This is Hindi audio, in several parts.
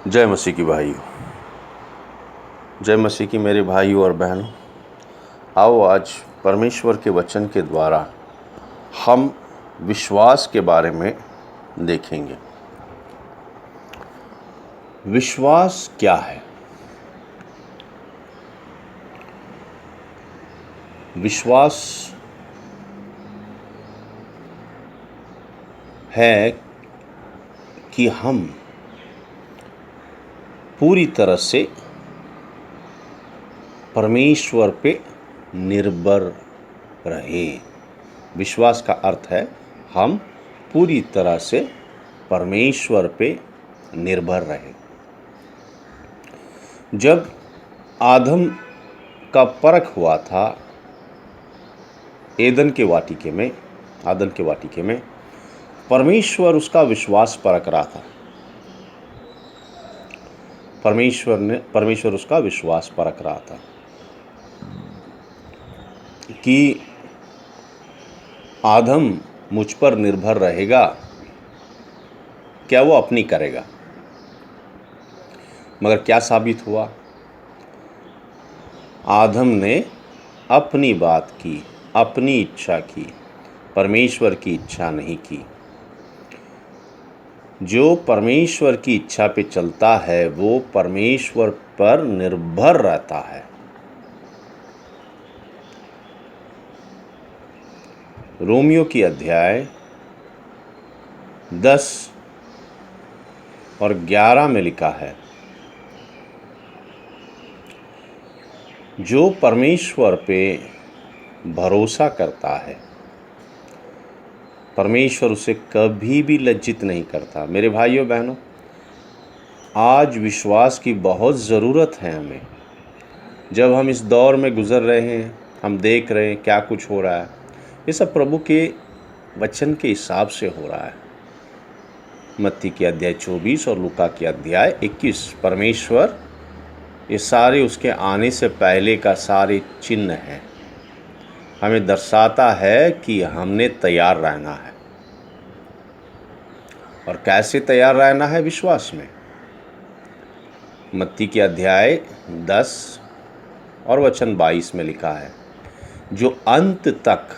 जय मसीह की भाइयों, जय मसीह की मेरे भाइयों और बहनों। आओ आज परमेश्वर के वचन के द्वारा हम विश्वास के बारे में देखेंगे। विश्वास क्या है? विश्वास है कि हम पूरी तरह से परमेश्वर पे निर्भर रहें। विश्वास का अर्थ है हम पूरी तरह से परमेश्वर पे निर्भर रहें। जब आदम का परख हुआ था आदम के वाटिके में परमेश्वर उसका विश्वास परख रहा था। परमेश्वर उसका विश्वास परख रहा था कि आदम मुझ पर निर्भर रहेगा, क्या वो अपनी करेगा। मगर क्या साबित हुआ? आदम ने अपनी बात की, अपनी इच्छा की, परमेश्वर की इच्छा नहीं की। जो परमेश्वर की इच्छा पे चलता है वो परमेश्वर पर निर्भर रहता है। रोमियो की अध्याय 10 और 11 में लिखा है, जो परमेश्वर पे भरोसा करता है परमेश्वर उसे कभी भी लज्जित नहीं करता। मेरे भाइयों बहनों, आज विश्वास की बहुत ज़रूरत है हमें। जब हम इस दौर में गुज़र रहे हैं, हम देख रहे हैं क्या कुछ हो रहा है, ये सब प्रभु के वचन के हिसाब से हो रहा है। मत्ती की अध्याय 24 और लूका की अध्याय 21, परमेश्वर ये सारे उसके आने से पहले का सारे चिन्ह हैं, हमें दर्शाता है कि हमने तैयार रहना है। और कैसे तैयार रहना है? विश्वास में। मत्ती की अध्याय 10 और वचन 22 में लिखा है, जो अंत तक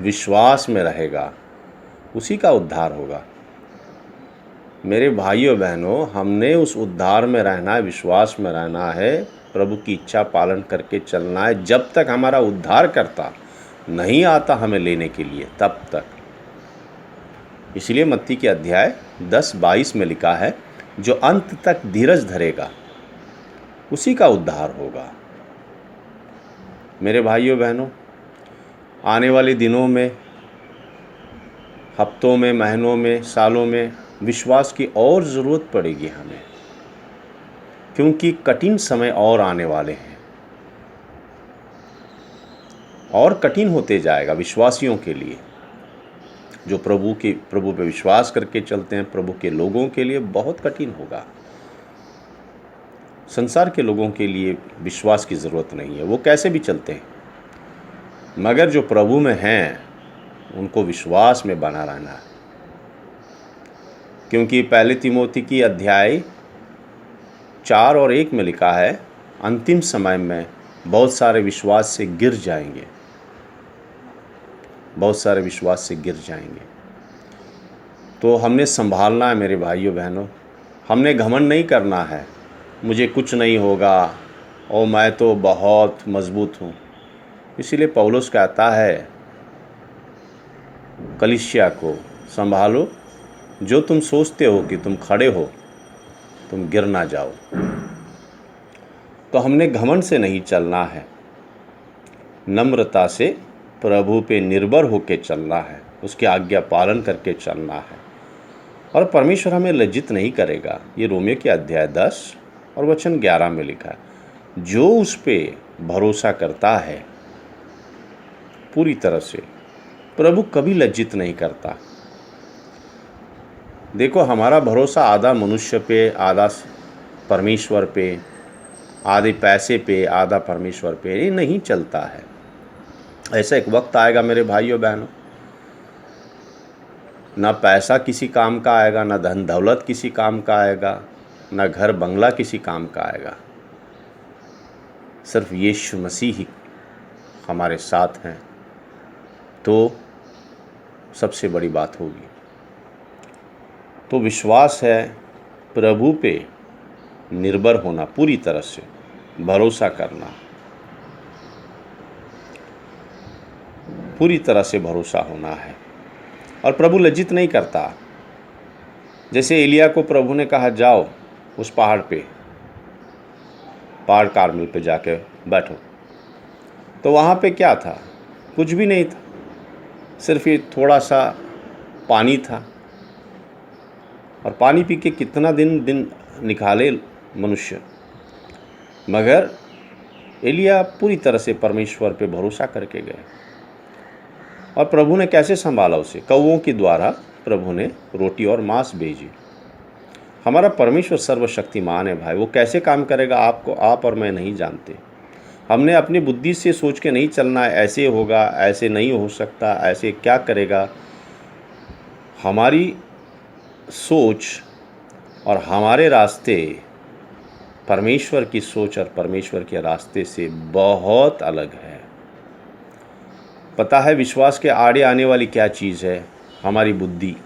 विश्वास में रहेगा उसी का उद्धार होगा। मेरे भाइयों बहनों, हमने उस उद्धार में रहना है, विश्वास में रहना है, प्रभु की इच्छा पालन करके चलना है जब तक हमारा उद्धार करता नहीं आता हमें लेने के लिए, तब तक। इसलिए मत्ती के अध्याय 10-22 में लिखा है, जो अंत तक धीरज धरेगा उसी का उद्धार होगा। मेरे भाइयों बहनों, आने वाले दिनों में, हफ्तों में, महीनों में, सालों में विश्वास की और ज़रूरत पड़ेगी हमें, क्योंकि कठिन समय और आने वाले हैं और कठिन होते जाएगा विश्वासियों के लिए। जो प्रभु पे विश्वास करके चलते हैं, प्रभु के लोगों के लिए बहुत कठिन होगा। संसार के लोगों के लिए विश्वास की ज़रूरत नहीं है, वो कैसे भी चलते हैं, मगर जो प्रभु में हैं उनको विश्वास में बना रहना है। क्योंकि पहले तिमोथी की अध्याय 4 और 1 में लिखा है, अंतिम समय में बहुत सारे विश्वास से गिर जाएंगे, बहुत सारे विश्वास से गिर जाएंगे। तो हमने संभालना है मेरे भाइयों बहनों। हमने घमंड नहीं करना है, मुझे कुछ नहीं होगा और मैं तो बहुत मजबूत हूँ। इसीलिए पौलुस कहता है कलीसिया को, संभालो, जो तुम सोचते हो कि तुम खड़े हो तुम गिर ना जाओ। तो हमने घमंड से नहीं चलना है, नम्रता से प्रभु पे निर्भर होकर चलना है, उसकी आज्ञा पालन करके चलना है, और परमेश्वर हमें लज्जित नहीं करेगा। ये रोमियो के अध्याय 10 और वचन 11 में लिखा है, जो उस पे भरोसा करता है पूरी तरह से, प्रभु कभी लज्जित नहीं करता। देखो, हमारा भरोसा आधा मनुष्य पे, आधा परमेश्वर पे, आधे पैसे पे, आधा परमेश्वर पे ये नहीं चलता है। ऐसा एक वक्त आएगा मेरे भाइयों बहनों, ना पैसा किसी काम का आएगा, ना धन दौलत किसी काम का आएगा, ना घर बंगला किसी काम का आएगा। सिर्फ यीशु मसीह ही हमारे साथ हैं तो सबसे बड़ी बात होगी। तो विश्वास है, प्रभु पे निर्भर होना, पूरी तरह से भरोसा करना, पूरी तरह से भरोसा होना है। और प्रभु लज्जित नहीं करता। जैसे एलिया को प्रभु ने कहा जाओ उस पहाड़ पे, पहाड़ कारमेल पे जाके बैठो, तो वहाँ पे क्या था? कुछ भी नहीं था, सिर्फ ये थोड़ा सा पानी था। और पानी पी के कितना दिन निकाले मनुष्य। मगर एलिया पूरी तरह से परमेश्वर पे भरोसा करके गए। और प्रभु ने कैसे संभाला उसे? कौवों के द्वारा प्रभु ने रोटी और मांस भेजी। हमारा परमेश्वर सर्वशक्तिमान है भाई। वो कैसे काम करेगा आपको, आप और मैं नहीं जानते। हमने अपनी बुद्धि से सोच के नहीं चलना है, ऐसे होगा, ऐसे नहीं हो सकता, ऐसे क्या करेगा। हमारी सोच और हमारे रास्ते परमेश्वर की सोच और परमेश्वर के रास्ते से बहुत अलग है। पता है विश्वास के आड़े आने वाली क्या चीज़ है? हमारी बुद्धि।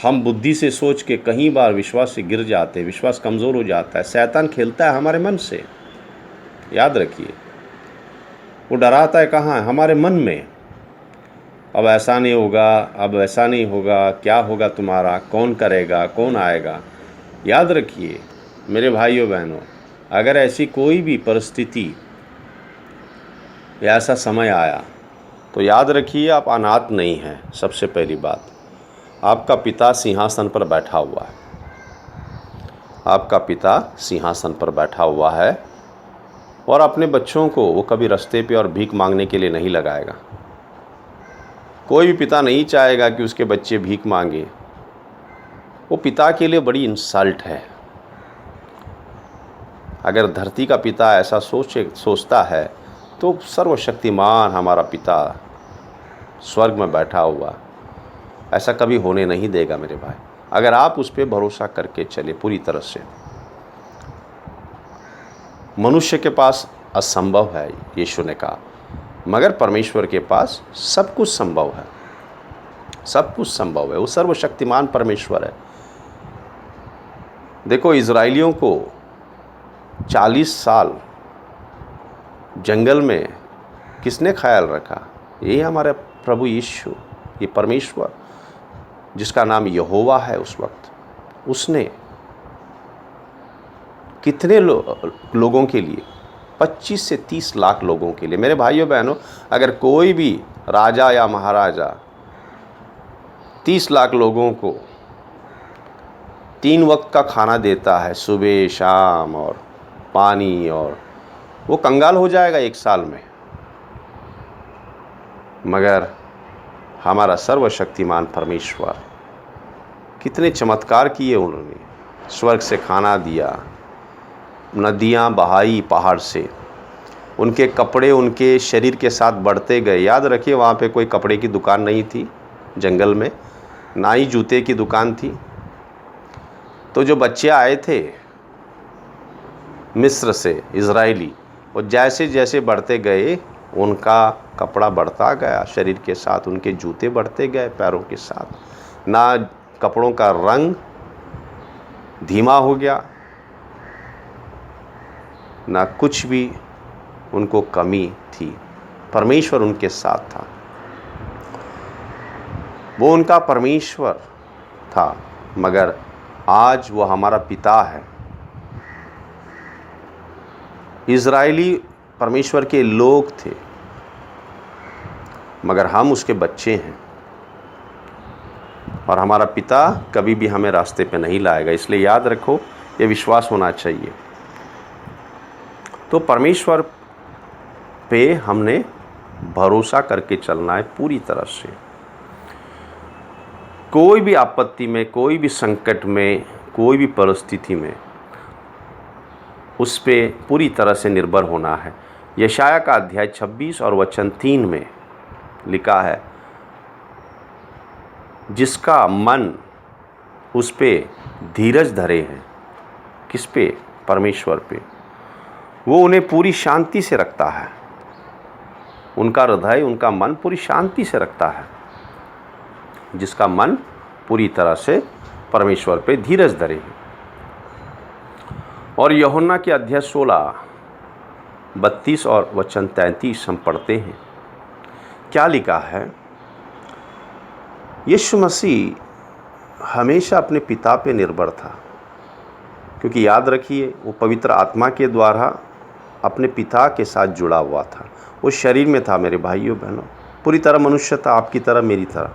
हम बुद्धि से सोच के कई बार विश्वास से गिर जाते हैं, विश्वास कमज़ोर हो जाता है। शैतान खेलता है हमारे मन से, याद रखिए। वो डराता है कहाँ? हमारे मन में। अब ऐसा नहीं होगा, अब ऐसा नहीं होगा, क्या होगा तुम्हारा, कौन करेगा, कौन आएगा। याद रखिए मेरे भाइयों बहनों, अगर ऐसी कोई भी परिस्थिति या ऐसा समय आया तो याद रखिए आप अनाथ नहीं हैं। सबसे पहली बात, आपका पिता सिंहासन पर बैठा हुआ है। आपका पिता सिंहासन पर बैठा हुआ है और अपने बच्चों को वो कभी रास्ते पे और भीख मांगने के लिए नहीं लगाएगा। कोई भी पिता नहीं चाहेगा कि उसके बच्चे भीख मांगे। वो पिता के लिए बड़ी इंसल्ट है। अगर धरती का पिता ऐसा सोचता है तो सर्वशक्तिमान हमारा पिता स्वर्ग में बैठा हुआ ऐसा कभी होने नहीं देगा मेरे भाई, अगर आप उस पर भरोसा करके चले पूरी तरह से। मनुष्य के पास असंभव है, यीशु ने कहा, मगर परमेश्वर के पास सब कुछ संभव है। सब कुछ संभव है। वो सर्वशक्तिमान परमेश्वर है। देखो, इजराइलियों को 40 साल जंगल में किसने ख्याल रखा? यही हमारे प्रभु यीशु, ये परमेश्वर जिसका नाम यहोवा है। उस वक्त उसने कितने लोगों के लिए? 25 से 30 लाख लोगों के लिए। मेरे भाइयों बहनों, अगर कोई भी राजा या महाराजा 30 लाख लोगों को 3 वक्त का खाना देता है, सुबह शाम और पानी, और वो कंगाल हो जाएगा 1 साल में। मगर हमारा सर्वशक्तिमान परमेश्वर कितने चमत्कार किए उन्होंने। स्वर्ग से खाना दिया, नदियाँ बहाई पहाड़ से, उनके कपड़े उनके शरीर के साथ बढ़ते गए। याद रखिए, वहाँ पे कोई कपड़े की दुकान नहीं थी जंगल में, ना ही जूते की दुकान थी। तो जो बच्चे आए थे मिस्र से, इजराइली, वो जैसे जैसे बढ़ते गए उनका कपड़ा बढ़ता गया शरीर के साथ, उनके जूते बढ़ते गए पैरों के साथ। ना कपड़ों का रंग धीमा हो गया, ना कुछ भी उनको कमी थी। परमेश्वर उनके साथ था। वो उनका परमेश्वर था, मगर आज वो हमारा पिता है। इजराइली परमेश्वर के लोग थे, मगर हम उसके बच्चे हैं। और हमारा पिता कभी भी हमें रास्ते पे नहीं लाएगा। इसलिए याद रखो, ये विश्वास होना चाहिए। तो परमेश्वर पे हमने भरोसा करके चलना है पूरी तरह से। कोई भी आपत्ति में, कोई भी संकट में, कोई भी परिस्थिति में उस पे पूरी तरह से निर्भर होना है। यशाया का अध्याय 26 और वचन 3 में लिखा है, जिसका मन उस पे धीरज धरे हैं। किस पे? परमेश्वर पे। वो उन्हें पूरी शांति से रखता है। उनका हृदय, उनका मन पूरी शांति से रखता है। जिसका मन पूरी तरह से परमेश्वर पे धीरज धरे है। और यूहन्ना के अध्याय 16 32 और वचन 33 हम पढ़ते हैं। क्या लिखा है? यीशु मसीह हमेशा अपने पिता पे निर्भर था, क्योंकि याद रखिए वो पवित्र आत्मा के द्वारा अपने पिता के साथ जुड़ा हुआ था। वो शरीर में था मेरे भाइयों बहनों, पूरी तरह मनुष्य था, आपकी तरह मेरी तरह,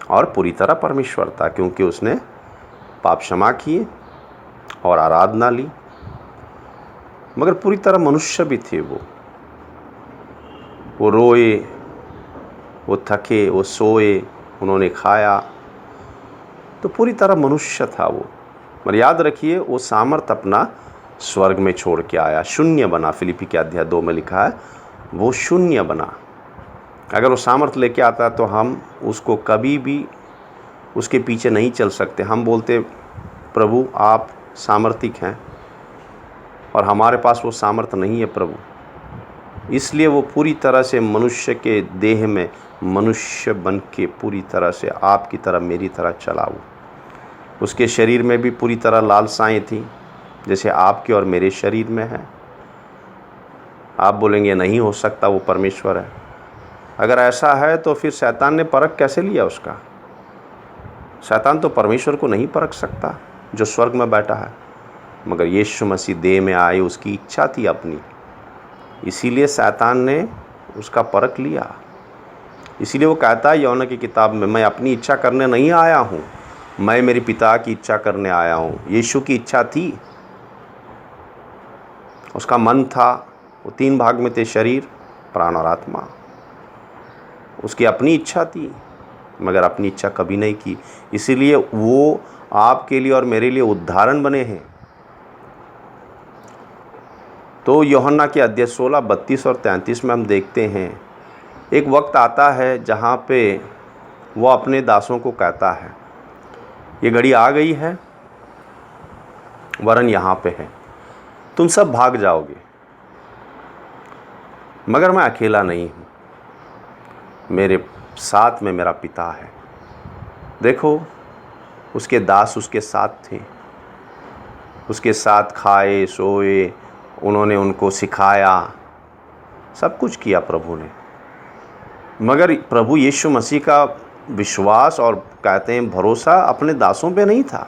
और पूरी तरह परमेश्वर था, क्योंकि उसने पाप क्षमा किए और आराधना ली। मगर पूरी तरह मनुष्य भी थे। वो रोए, वो थके, वो सोए, उन्होंने खाया, तो पूरी तरह मनुष्य था वो। मगर याद रखिए वो सामर्थ अपना स्वर्ग में छोड़ के आया, शून्य बना। फिलिपी के अध्याय 2 में लिखा है वो शून्य बना। अगर वो सामर्थ लेके आता तो हम उसको कभी भी उसके पीछे नहीं चल सकते। हम बोलते प्रभु आप सामर्थिक हैं, और हमारे पास वो सामर्थ नहीं है प्रभु। इसलिए वो पूरी तरह से मनुष्य के देह में मनुष्य बन के पूरी तरह से आपकी तरह मेरी तरह चला। वो उसके शरीर में भी पूरी तरह लालसाएं थी, जैसे आपके और मेरे शरीर में है। आप बोलेंगे नहीं हो सकता, वो परमेश्वर है। अगर ऐसा है तो फिर शैतान ने परख कैसे लिया उसका? शैतान तो परमेश्वर को नहीं परख सकता जो स्वर्ग में बैठा है। मगर यीशु मसीह देह में आए, उसकी इच्छा थी अपनी, इसीलिए शैतान ने उसका परख लिया। इसीलिए वो कहता है यूहन्ना की किताब में, मैं अपनी इच्छा करने नहीं आया हूँ, मैं मेरे पिता की इच्छा करने आया हूँ। यीशु की इच्छा थी, उसका मन था। वो 3 भाग में थे, शरीर, प्राण और आत्मा। उसकी अपनी इच्छा थी, मगर अपनी इच्छा कभी नहीं की। इसीलिए वो आपके लिए और मेरे लिए उदाहरण बने हैं। तो यूहन्ना के अध्याय 16 32 और 33 में हम देखते हैं एक वक्त आता है जहाँ पे वो अपने दासों को कहता है ये घड़ी आ गई है, वरन यहाँ पे है, तुम सब भाग जाओगे, मगर मैं अकेला नहीं हूँ, मेरे साथ में मेरा पिता है। देखो उसके दास उसके साथ थे, उसके साथ खाए सोए, उन्होंने उनको सिखाया, सब कुछ किया प्रभु ने। मगर प्रभु यीशु मसीह का विश्वास और कहते हैं भरोसा अपने दासों पे नहीं था।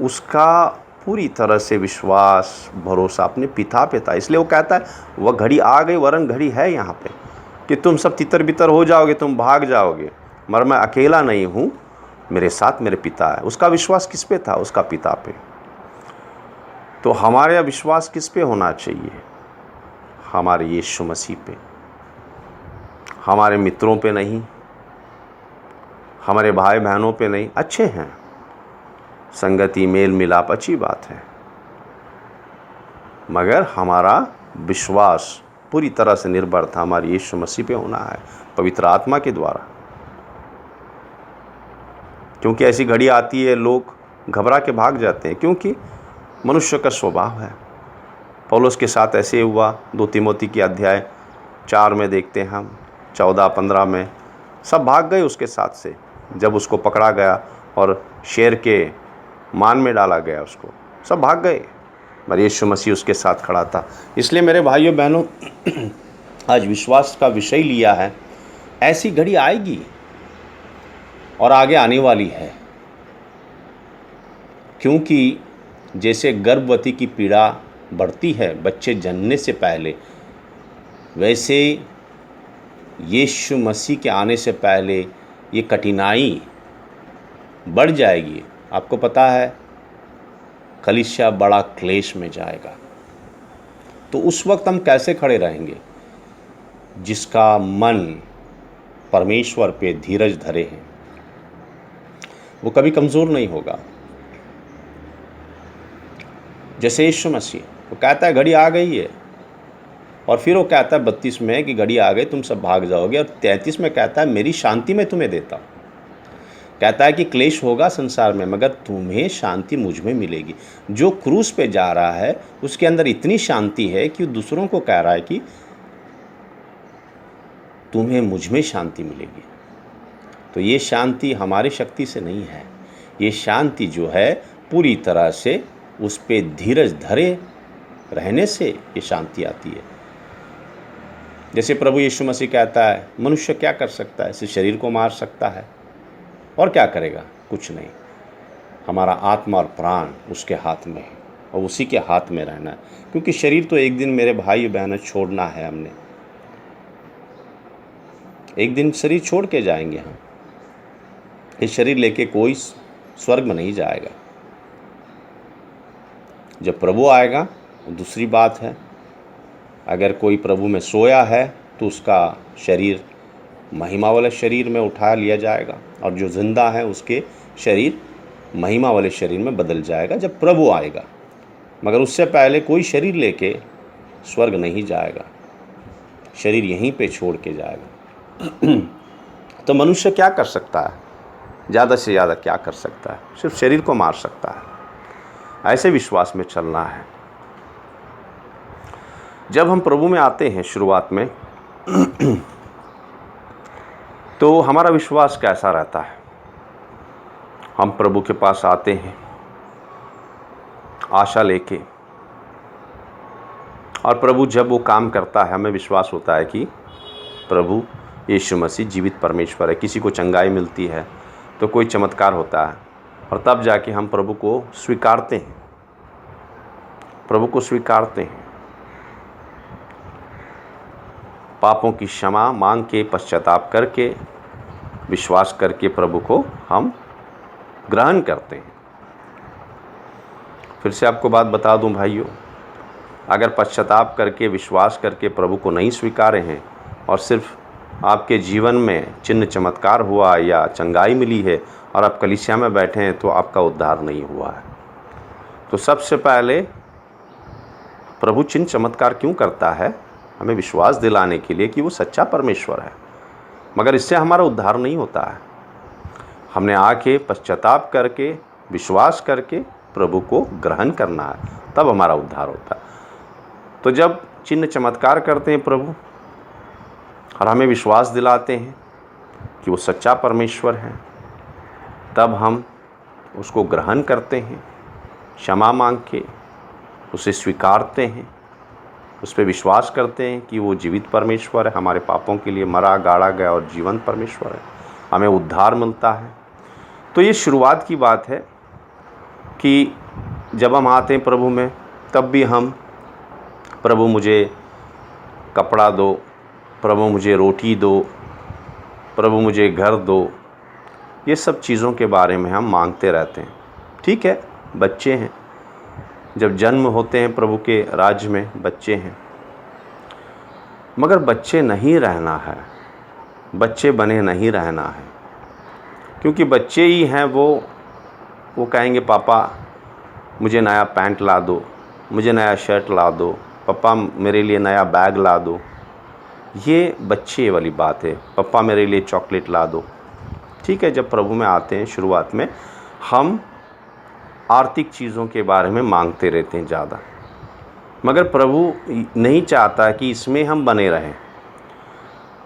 उसका पूरी तरह से विश्वास भरोसा अपने पिता पे था। इसलिए वो कहता है वह घड़ी आ गई, वरन घड़ी है यहाँ पे कि तुम सब तितर बितर हो जाओगे, तुम भाग जाओगे, मगर मैं अकेला नहीं हूँ, मेरे साथ मेरे पिता है। उसका विश्वास किस पे था? उसका पिता पे। तो हमारा विश्वास किस पे होना चाहिए? हमारे यीशु मसीह पे, हमारे मित्रों पे नहीं, हमारे भाई बहनों पे नहीं। अच्छे हैं, संगति मेल मिलाप अच्छी बात है, मगर हमारा विश्वास पूरी तरह से निर्भर था हमारे यीशु मसीह पे होना है, पवित्र आत्मा के द्वारा। क्योंकि ऐसी घड़ी आती है लोग घबरा के भाग जाते हैं, क्योंकि मनुष्य का स्वभाव है। पौलुस के साथ ऐसे हुआ। 2 तीमोथी के अध्याय 4 में देखते हैं हम, 14-15 में सब भाग गए उसके साथ से, जब उसको पकड़ा गया और शेर के मान में डाला गया, उसको सब भाग गए, मगर यीशु मसीह उसके साथ खड़ा था। इसलिए मेरे भाइयों बहनों, आज विश्वास का विषय लिया है। ऐसी घड़ी आएगी और आगे आने वाली है, क्योंकि जैसे गर्भवती की पीड़ा बढ़ती है बच्चे जन्मने से पहले, वैसे यीशु मसीह के आने से पहले ये कठिनाई बढ़ जाएगी। आपको पता है कलीसिया बड़ा क्लेश में जाएगा। तो उस वक्त हम कैसे खड़े रहेंगे? जिसका मन परमेश्वर पे धीरज धरे हैं वो कभी कमज़ोर नहीं होगा। जैसे यीशु मसीह वो कहता है घड़ी आ गई है, और फिर वो कहता है 32 में कि घड़ी आ गई, तुम सब भाग जाओगे, और 33 में कहता है मेरी शांति मैं तुम्हें देता हूँ। कहता है कि क्लेश होगा संसार में, मगर तुम्हें शांति मुझ में मिलेगी। जो क्रूस पे जा रहा है उसके अंदर इतनी शांति है कि दूसरों को कह रहा है कि तुम्हें मुझ में शांति मिलेगी। तो ये शांति हमारी शक्ति से नहीं है, ये शांति जो है पूरी तरह से उस पे धीरज धरे रहने से ये शांति आती है। जैसे प्रभु यीशु मसीह कहता है, मनुष्य क्या कर सकता है? सिर्फ शरीर को मार सकता है, और क्या करेगा? कुछ नहीं। हमारा आत्मा और प्राण उसके हाथ में है और उसी के हाथ में रहना है, क्योंकि शरीर तो एक दिन मेरे भाई बहनों छोड़ना है। हमने एक दिन शरीर छोड़ के जाएंगे हम। ये शरीर लेके कोई स्वर्ग में नहीं जाएगा। जब प्रभु आएगा दूसरी बात है। अगर कोई प्रभु में सोया है तो उसका शरीर महिमा वाले शरीर में उठा लिया जाएगा, और जो जिंदा है उसके शरीर महिमा वाले शरीर में बदल जाएगा जब प्रभु आएगा। मगर उससे पहले कोई शरीर लेके स्वर्ग नहीं जाएगा, शरीर यहीं पे छोड़ के जाएगा। तो मनुष्य क्या कर सकता है? ज़्यादा से ज़्यादा क्या कर सकता है? सिर्फ शरीर को मार सकता है। ऐसे विश्वास में चलना है। जब हम प्रभु में आते हैं शुरुआत में तो हमारा विश्वास कैसा रहता है? हम प्रभु के पास आते हैं आशा लेके, और प्रभु जब वो काम करता है हमें विश्वास होता है कि प्रभु यीशु मसीह जीवित परमेश्वर है। किसी को चंगाई मिलती है तो कोई चमत्कार होता है, और तब जाके हम प्रभु को स्वीकारते हैं, प्रभु को स्वीकारते हैं। पापों की क्षमा मांग के, पश्चाताप करके, विश्वास करके प्रभु को हम ग्रहण करते हैं। फिर से आपको बात बता दूं भाइयों, अगर पश्चाताप करके, विश्वास करके प्रभु को नहीं स्वीकारे हैं और सिर्फ आपके जीवन में चिन्ह चमत्कार हुआ या चंगाई मिली है और आप कलीसिया में बैठे हैं, तो आपका उद्धार नहीं हुआ है। तो सबसे पहले प्रभु चिन्ह चमत्कार क्यों करता है? हमें विश्वास दिलाने के लिए कि वो सच्चा परमेश्वर है, मगर इससे हमारा उद्धार नहीं होता है। हमने आके पश्चाताप करके, विश्वास करके प्रभु को ग्रहण करना है, तब हमारा उद्धार होता है। तो जब चिन्ह चमत्कार करते हैं प्रभु और हमें विश्वास दिलाते हैं कि वो सच्चा परमेश्वर है, तब हम उसको ग्रहण करते हैं, क्षमा मांग के उसे स्वीकारते हैं, उस पर विश्वास करते हैं कि वो जीवित परमेश्वर है, हमारे पापों के लिए मरा गाड़ा गया और जीवंत परमेश्वर है, हमें उद्धार मिलता है। तो ये शुरुआत की बात है कि जब हम आते हैं प्रभु में, तब भी हम प्रभु मुझे कपड़ा दो, प्रभु मुझे रोटी दो, प्रभु मुझे घर दो, ये सब चीज़ों के बारे में हम मांगते रहते हैं। ठीक है, बच्चे हैं, जब जन्म होते हैं प्रभु के राज्य में बच्चे हैं, मगर बच्चे नहीं रहना है, बच्चे बने नहीं रहना है। क्योंकि बच्चे ही हैं वो कहेंगे पापा मुझे नया पैंट ला दो, मुझे नया शर्ट ला दो, पापा मेरे लिए नया बैग ला दो। ये बच्चे वाली बात है, पापा मेरे लिए चॉकलेट ला दो। ठीक है, जब प्रभु में आते हैं शुरुआत में हम आर्थिक चीज़ों के बारे में मांगते रहते हैं ज़्यादा, मगर प्रभु नहीं चाहता कि इसमें हम बने रहें।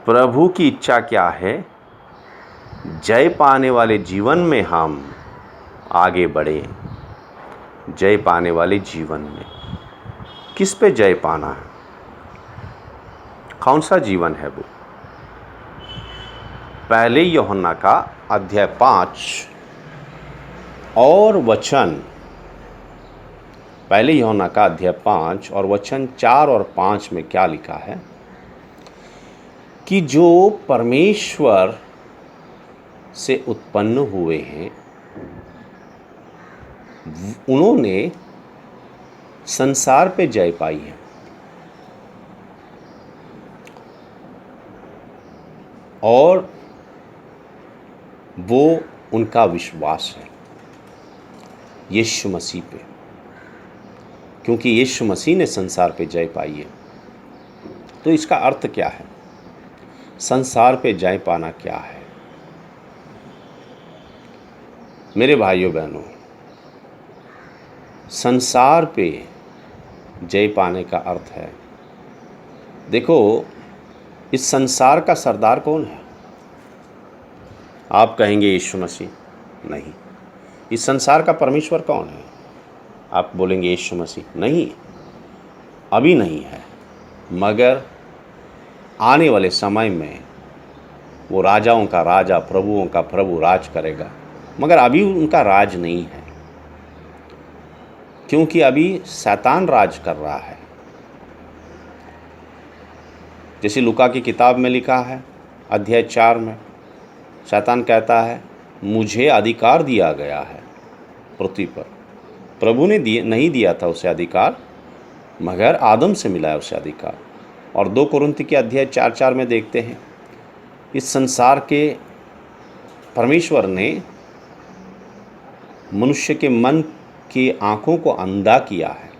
प्रभु की इच्छा क्या है? जय पाने वाले जीवन में हम आगे बढ़े। जय पाने वाले जीवन में किस पे जय पाना है? कौन सा जीवन है वो? पहले यूहन्ना का अध्याय 5 और वचन, पहले यूहन्ना का अध्याय 5 और वचन 4 और 5 में क्या लिखा है कि जो परमेश्वर से उत्पन्न हुए हैं उन्होंने संसार पे जय पाई है, और वो उनका विश्वास है यीशु मसीह पे, क्योंकि यीशु मसीह ने संसार पे जय पाई है। तो इसका अर्थ क्या है? संसार पे जय पाना क्या है? मेरे भाइयों बहनों, संसार पे जय पाने का अर्थ है, देखो इस संसार का सरदार कौन है? आप कहेंगे यीशु मसीह। नहीं। इस संसार का परमेश्वर कौन है? आप बोलेंगे यीशु मसीह। नहीं, अभी नहीं है, मगर आने वाले समय में वो राजाओं का राजा, प्रभुओं का प्रभु राज करेगा, मगर अभी उनका राज नहीं है, क्योंकि अभी शैतान राज कर रहा है। जैसे लूका की किताब में लिखा है अध्याय 4 में, शैतान कहता है मुझे अधिकार दिया गया है पृथ्वी पर। प्रभु ने नहीं दिया था उसे अधिकार, मगर आदम से मिला है उसे अधिकार। और 2 कुरिन्थी के अध्याय 4:4 में देखते हैं, इस संसार के परमेश्वर ने मनुष्य के मन की आंखों को अंधा किया है।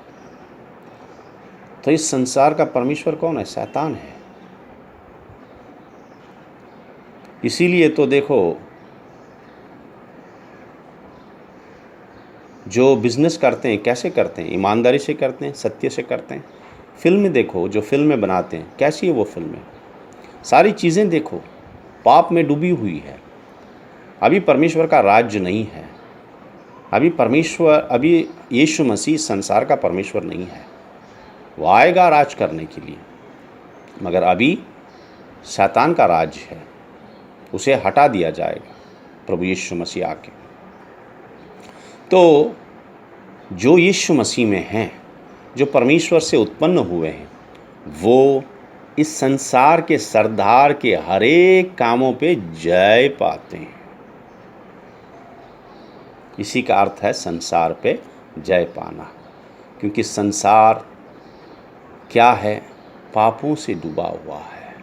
तो इस संसार का परमेश्वर कौन है? शैतान है। इसीलिए तो देखो, जो बिजनेस करते हैं कैसे करते हैं? ईमानदारी से करते हैं, सत्य से करते हैं। फिल्में देखो, जो फिल्में बनाते हैं कैसी है वो फिल्में, सारी चीज़ें देखो पाप में डूबी हुई है। अभी परमेश्वर का राज्य नहीं है। अभी यीशु मसीह संसार का परमेश्वर नहीं है। वो आएगा राज करने के लिए, मगर अभी शैतान का राज है, उसे हटा दिया जाएगा प्रभु यीशु मसीह आके। तो जो यीशु मसीह में हैं, जो परमेश्वर से उत्पन्न हुए हैं, वो इस संसार के सरदार के हर एक कामों पे जय पाते हैं। इसी का अर्थ है संसार पे जय पाना, क्योंकि संसार क्या है? पापों से डूबा हुआ है।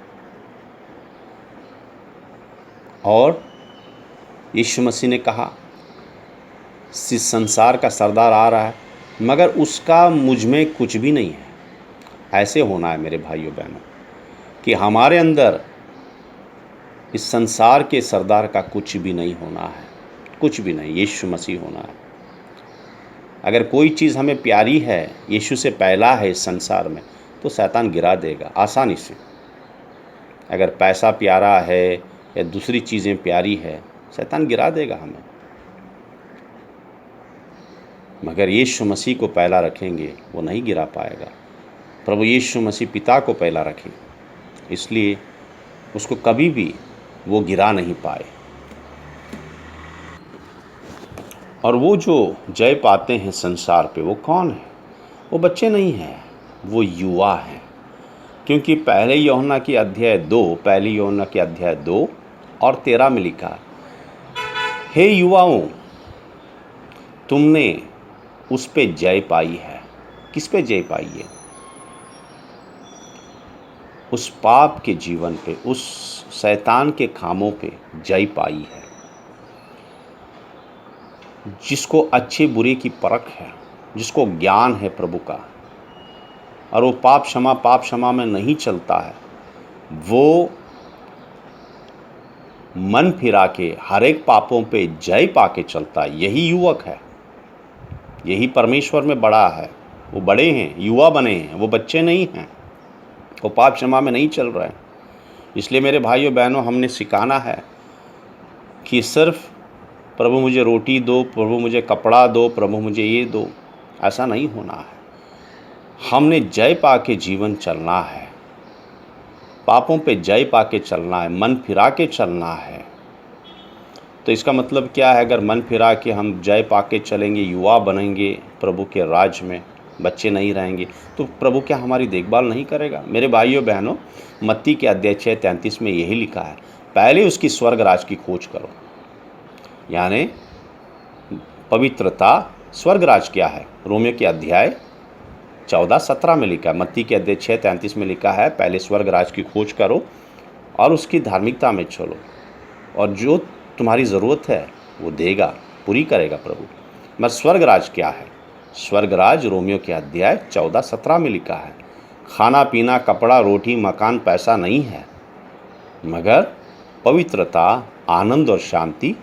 और यीशु मसीह ने कहा इस संसार का सरदार आ रहा है, मगर उसका मुझ में कुछ भी नहीं है। ऐसे होना है मेरे भाइयों बहनों कि हमारे अंदर इस संसार के सरदार का कुछ भी नहीं होना है, कुछ भी नहीं। यीशु मसीह होना है। अगर कोई चीज़ हमें प्यारी है, यीशु से पहला है इस संसार में, तो शैतान गिरा देगा आसानी से। अगर पैसा प्यारा है या दूसरी चीज़ें प्यारी है, शैतान गिरा देगा हमें। मगर यीशु मसीह को पहला रखेंगे, वो नहीं गिरा पाएगा। प्रभु यीशु मसीह पिता को पहला रखें, इसलिए उसको कभी भी वो गिरा नहीं पाए। और वो जो जय पाते हैं संसार पे, वो कौन है? वो बच्चे नहीं हैं, वो युवा हैं। क्योंकि पहली यूहन्ना की अध्याय 2 और 13 में लिखा, हे युवाओं, तुमने उस पे जय पाई है। किस पे जय पाई है? उस पाप के जीवन पे, उस शैतान के खामों पे जय पाई है। जिसको अच्छे बुरे की परख है, जिसको ज्ञान है प्रभु का, और वो पाप क्षमा में नहीं चलता है, वो मन फिरा के हर एक पापों पे जय पाके चलता है। यही युवक है, यही परमेश्वर में बड़ा है। वो बड़े हैं, युवा बने हैं, वो बच्चे नहीं हैं। वो पाप क्षमा में नहीं चल रहे हैं। इसलिए मेरे भाइयों बहनों, हमने सिखाना है कि सिर्फ प्रभु मुझे रोटी दो, प्रभु मुझे कपड़ा दो, प्रभु मुझे ये दो, ऐसा नहीं होना है। हमने जय पा के जीवन चलना है, पापों पे जय पा के चलना है, मन फिरा के चलना है। तो इसका मतलब क्या है? अगर मन फिरा के हम जय पा के चलेंगे, युवा बनेंगे प्रभु के राज में, बच्चे नहीं रहेंगे, तो प्रभु क्या हमारी देखभाल नहीं करेगा? मेरे भाइयों बहनों, मत्ती के अध्याय 6:33 में यही लिखा है, पहले उसकी स्वर्ग राज की खोज करो। यानी पवित्रता, स्वर्ग राज क्या है? रोमियो के अध्याय 14-17 में लिखा है। मत्ती के अध्याय 6:33 में लिखा है, पहले स्वर्ग राज की खोज करो और उसकी धार्मिकता में चलो, और जो तुम्हारी ज़रूरत है वो देगा, पूरी करेगा प्रभु। मगर स्वर्ग राज क्या है? स्वर्ग राज रोमियो के अध्याय 14-17 में लिखा है, खाना पीना, कपड़ा, रोटी, मकान, पैसा नहीं है, मगर पवित्रता, आनंद और शांति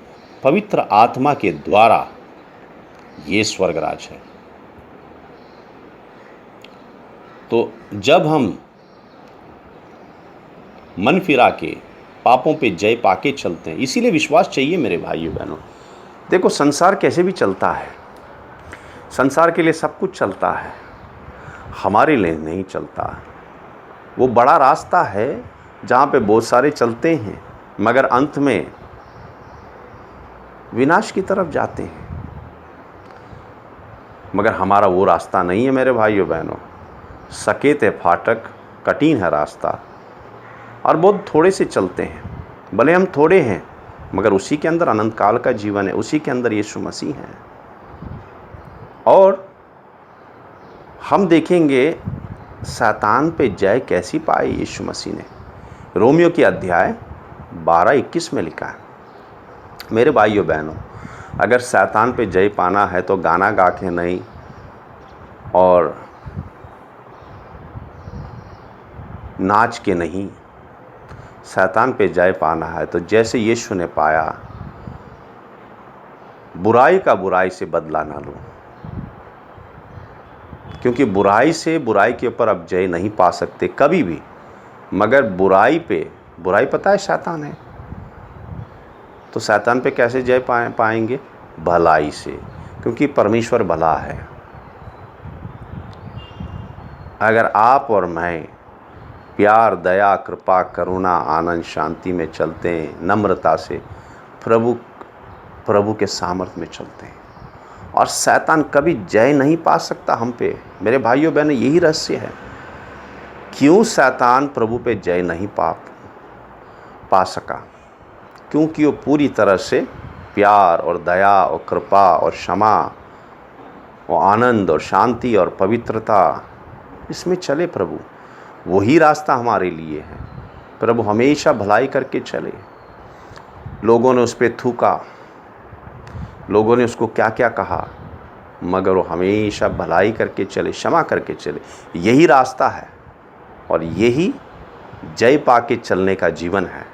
पवित्र आत्मा के द्वारा ये स्वर्गराज है। तो जब हम मन फिरा के पापों पे जय पाके चलते हैं, इसीलिए विश्वास चाहिए मेरे भाइयों बहनों। देखो संसार कैसे भी चलता है, संसार के लिए सब कुछ चलता है, हमारे लिए नहीं चलता। वो बड़ा रास्ता है जहाँ पे बहुत सारे चलते हैं मगर अंत में विनाश की तरफ जाते हैं। मगर हमारा वो रास्ता नहीं है मेरे भाइयों बहनों। सकेत है फाटक, कठिन है रास्ता और बहुत थोड़े से चलते हैं। भले हम थोड़े हैं मगर उसी के अंदर अनंत काल का जीवन है, उसी के अंदर यीशु मसीह है। और हम देखेंगे शैतान पे जय कैसी पाई यीशु मसीह ने। रोमियो की अध्याय 12-21 में लिखा है, मेरे भाइयों बहनों, अगर शैतान पे जय पाना है तो गाना गा के नहीं और नाच के नहीं, शैतान पे जय पाना है तो जैसे यीशु ने पाया, बुराई का बुराई से बदला ना लो। क्योंकि बुराई से बुराई के ऊपर अब जय नहीं पा सकते कभी भी, मगर बुराई पता है शैतान है, तो शैतान पे कैसे जय पाएंगे? भलाई से, क्योंकि परमेश्वर भला है। अगर आप और मैं प्यार, दया, कृपा, करुणा, आनंद, शांति में चलते हैं, नम्रता से प्रभु के सामर्थ्य में चलते हैं, और शैतान कभी जय नहीं पा सकता हम पे। मेरे भाइयों बहनों, यही रहस्य है क्यों शैतान प्रभु पे जय नहीं पा सका। क्योंकि वो पूरी तरह से प्यार और दया और कृपा और क्षमा और आनंद और शांति और पवित्रता इसमें चले। प्रभु वही रास्ता हमारे लिए है। प्रभु हमेशा भलाई करके चले। लोगों ने उस पर थूका, लोगों ने उसको क्या क्या कहा, मगर वो हमेशा भलाई करके चले, क्षमा करके चले। यही रास्ता है और यही जय पा के चलने का जीवन है।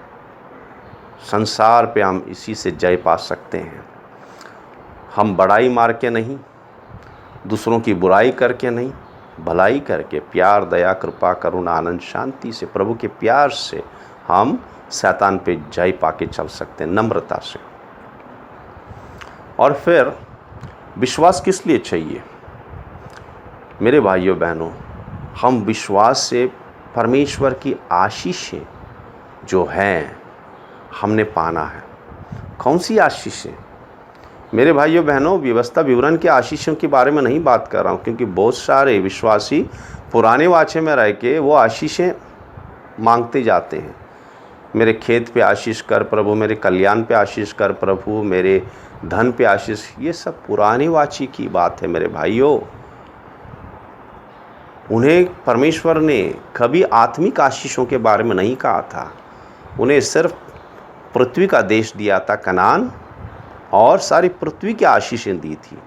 संसार पे हम इसी से जय पा सकते हैं। हम बड़ाई मार के नहीं, दूसरों की बुराई करके नहीं, भलाई करके, प्यार, दया, कृपा, करुणा, आनंद, शांति से, प्रभु के प्यार से हम शैतान पे जय पा के चल सकते हैं, नम्रता से। और फिर विश्वास किस लिए चाहिए मेरे भाइयों बहनों? हम विश्वास से परमेश्वर की आशीषें जो हैं हमने पाना है। कौन सी आशीषें? मेरे भाइयों बहनों, व्यवस्था विवरण की आशीषों के बारे में नहीं बात कर रहा हूँ, क्योंकि बहुत सारे विश्वासी पुराने वाचे में रह के वो आशीषें मांगते जाते हैं। मेरे खेत पे आशीष कर प्रभु, मेरे कल्याण पे आशीष कर प्रभु, मेरे धन पे आशीष। ये सब पुराने वाची की बात है मेरे भाइयों। उन्हें परमेश्वर ने कभी आत्मिक आशीषों के बारे में नहीं कहा था। उन्हें सिर्फ पृथ्वी का देश दिया था, कनान, और सारी पृथ्वी की आशीषें दी थी।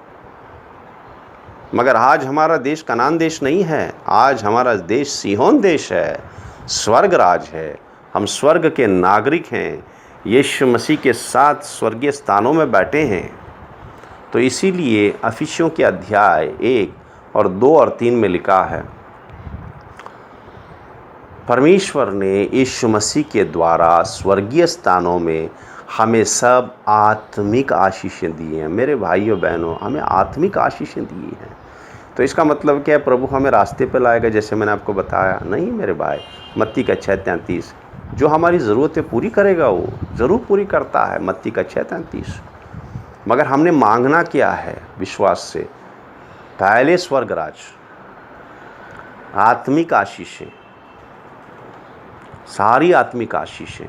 मगर आज हमारा देश कनान देश नहीं है, आज हमारा देश सिहोन देश है, स्वर्ग राज है। हम स्वर्ग के नागरिक हैं, यीशु मसीह के साथ स्वर्गीय स्थानों में बैठे हैं। तो इसीलिए अफिसियों के अध्याय 1 और 2 और 3 में लिखा है, परमेश्वर ने यीशु मसीह के द्वारा स्वर्गीय स्थानों में हमें सब आत्मिक आशीषें दी हैं। मेरे भाइयों बहनों, हमें आत्मिक आशीषें दी हैं। तो इसका मतलब क्या है? प्रभु हमें रास्ते पे लाएगा, जैसे मैंने आपको बताया? नहीं मेरे भाई, मत्ती का 6:33, जो हमारी ज़रूरतें पूरी करेगा वो ज़रूर पूरी करता है, मत्ती का 6:33। मगर हमने मांगना क्या है? विश्वास से। पहले स्वर्ग राज, आत्मिक आशीषें, सारी आत्मिक आशीषें।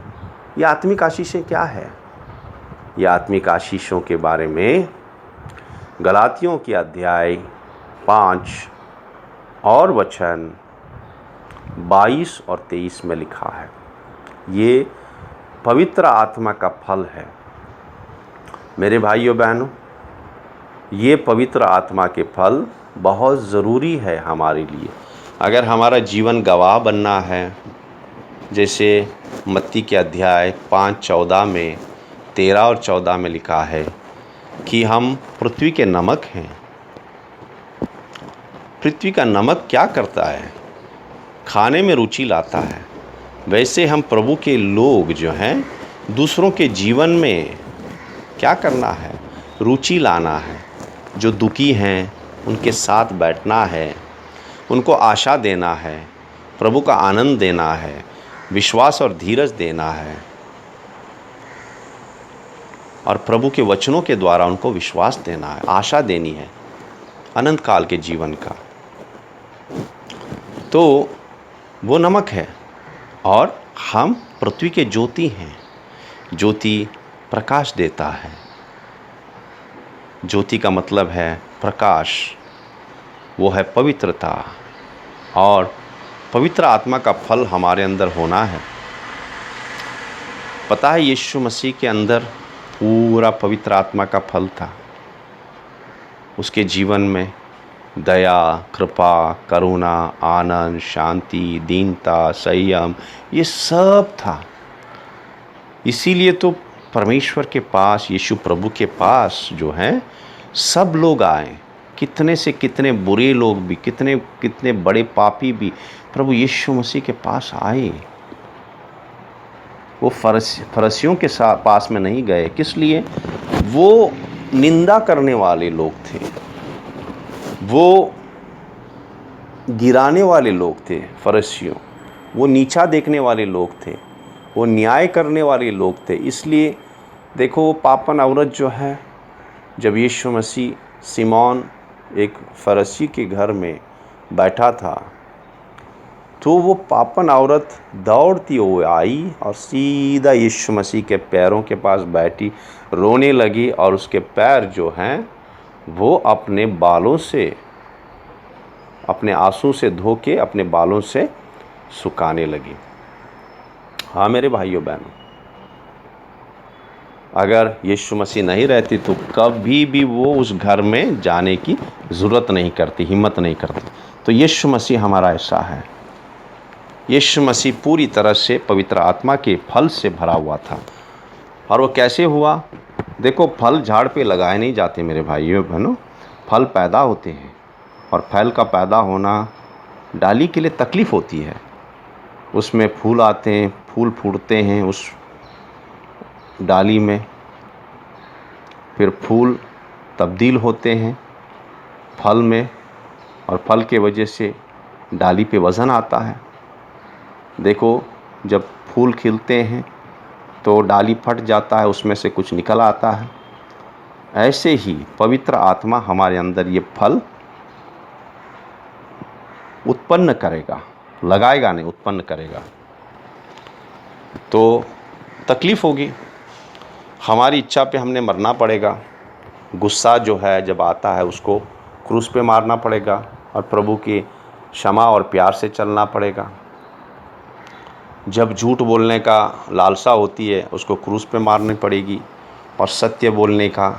ये आत्मिक आशीषें क्या है? ये आत्मिक आशीषों के बारे में गलातियों की अध्याय 5 और वचन 22 और 23 में लिखा है। ये पवित्र आत्मा का फल है मेरे भाइयों बहनों। ये पवित्र आत्मा के फल बहुत ज़रूरी है हमारे लिए। अगर हमारा जीवन गवाह बनना है, जैसे मत्ती के अध्याय 5:14 में 13 और 14 में लिखा है कि हम पृथ्वी के नमक हैं। पृथ्वी का नमक क्या करता है? खाने में रुचि लाता है। वैसे हम प्रभु के लोग जो हैं, दूसरों के जीवन में क्या करना है? रुचि लाना है। जो दुखी हैं उनके साथ बैठना है, उनको आशा देना है, प्रभु का आनंद देना है, विश्वास और धीरज देना है, और प्रभु के वचनों के द्वारा उनको विश्वास देना है, आशा देनी है अनंत काल के जीवन का। तो वो नमक है। और हम पृथ्वी के ज्योति हैं। ज्योति प्रकाश देता है। ज्योति का मतलब है प्रकाश, वो है पवित्रता, और पवित्र आत्मा का फल हमारे अंदर होना है। पता है, यीशु मसीह के अंदर पूरा पवित्र आत्मा का फल था। उसके जीवन में दया, कृपा, करुणा, आनंद, शांति, दीनता, संयम, ये सब था। इसीलिए तो परमेश्वर के पास, यीशु प्रभु के पास जो हैं सब लोग आए। कितने से कितने बुरे लोग भी, कितने कितने बड़े पापी भी प्रभु यीशु मसीह के पास आए। वो फरिसियों के पास में नहीं गए। किस लिए? वो निंदा करने वाले लोग थे, वो गिराने वाले लोग थे। फरिसियों वो नीचा देखने वाले लोग थे, वो न्याय करने वाले लोग थे। इसलिए देखो, वो पापन औरत जो है, जब यीशु मसीह सिमोन एक फरीसी के घर में बैठा था, तो वो पापन औरत दौड़ती हुई आई और सीधा यीशु मसीह के पैरों के पास बैठी, रोने लगी, और उसके पैर जो हैं वो अपने बालों से, अपने आंसू से धो के अपने बालों से सुखाने लगी। हाँ मेरे भाइयों बहनों, अगर यीशु मसीह नहीं रहती तो कभी भी वो उस घर में जाने की ज़रूरत नहीं करती, हिम्मत नहीं करती। तो यीशु मसीह हमारा ऐसा है। यीशु मसीह पूरी तरह से पवित्र आत्मा के फल से भरा हुआ था। और वो कैसे हुआ? देखो, फल झाड़ पे लगाए नहीं जाते मेरे भाइयों बहनों, फल पैदा होते हैं। और फल का पैदा होना डाली के लिए तकलीफ़ होती है। उसमें फूल आते हैं, फूल फूटते हैं उस डाली में, फिर फूल तब्दील होते हैं फल में, और फल के वजह से डाली पे वज़न आता है। देखो, जब फूल खिलते हैं तो डाली फट जाता है, उसमें से कुछ निकल आता है। ऐसे ही पवित्र आत्मा हमारे अंदर ये फल उत्पन्न करेगा, लगाएगा नहीं, उत्पन्न करेगा। तो तकलीफ़ होगी, हमारी इच्छा पे हमने मरना पड़ेगा। गुस्सा जो है जब आता है उसको क्रूस पे मारना पड़ेगा, और प्रभु की क्षमा और प्यार से चलना पड़ेगा। जब झूठ बोलने का लालसा होती है उसको क्रूस पे मारनी पड़ेगी, और सत्य बोलने का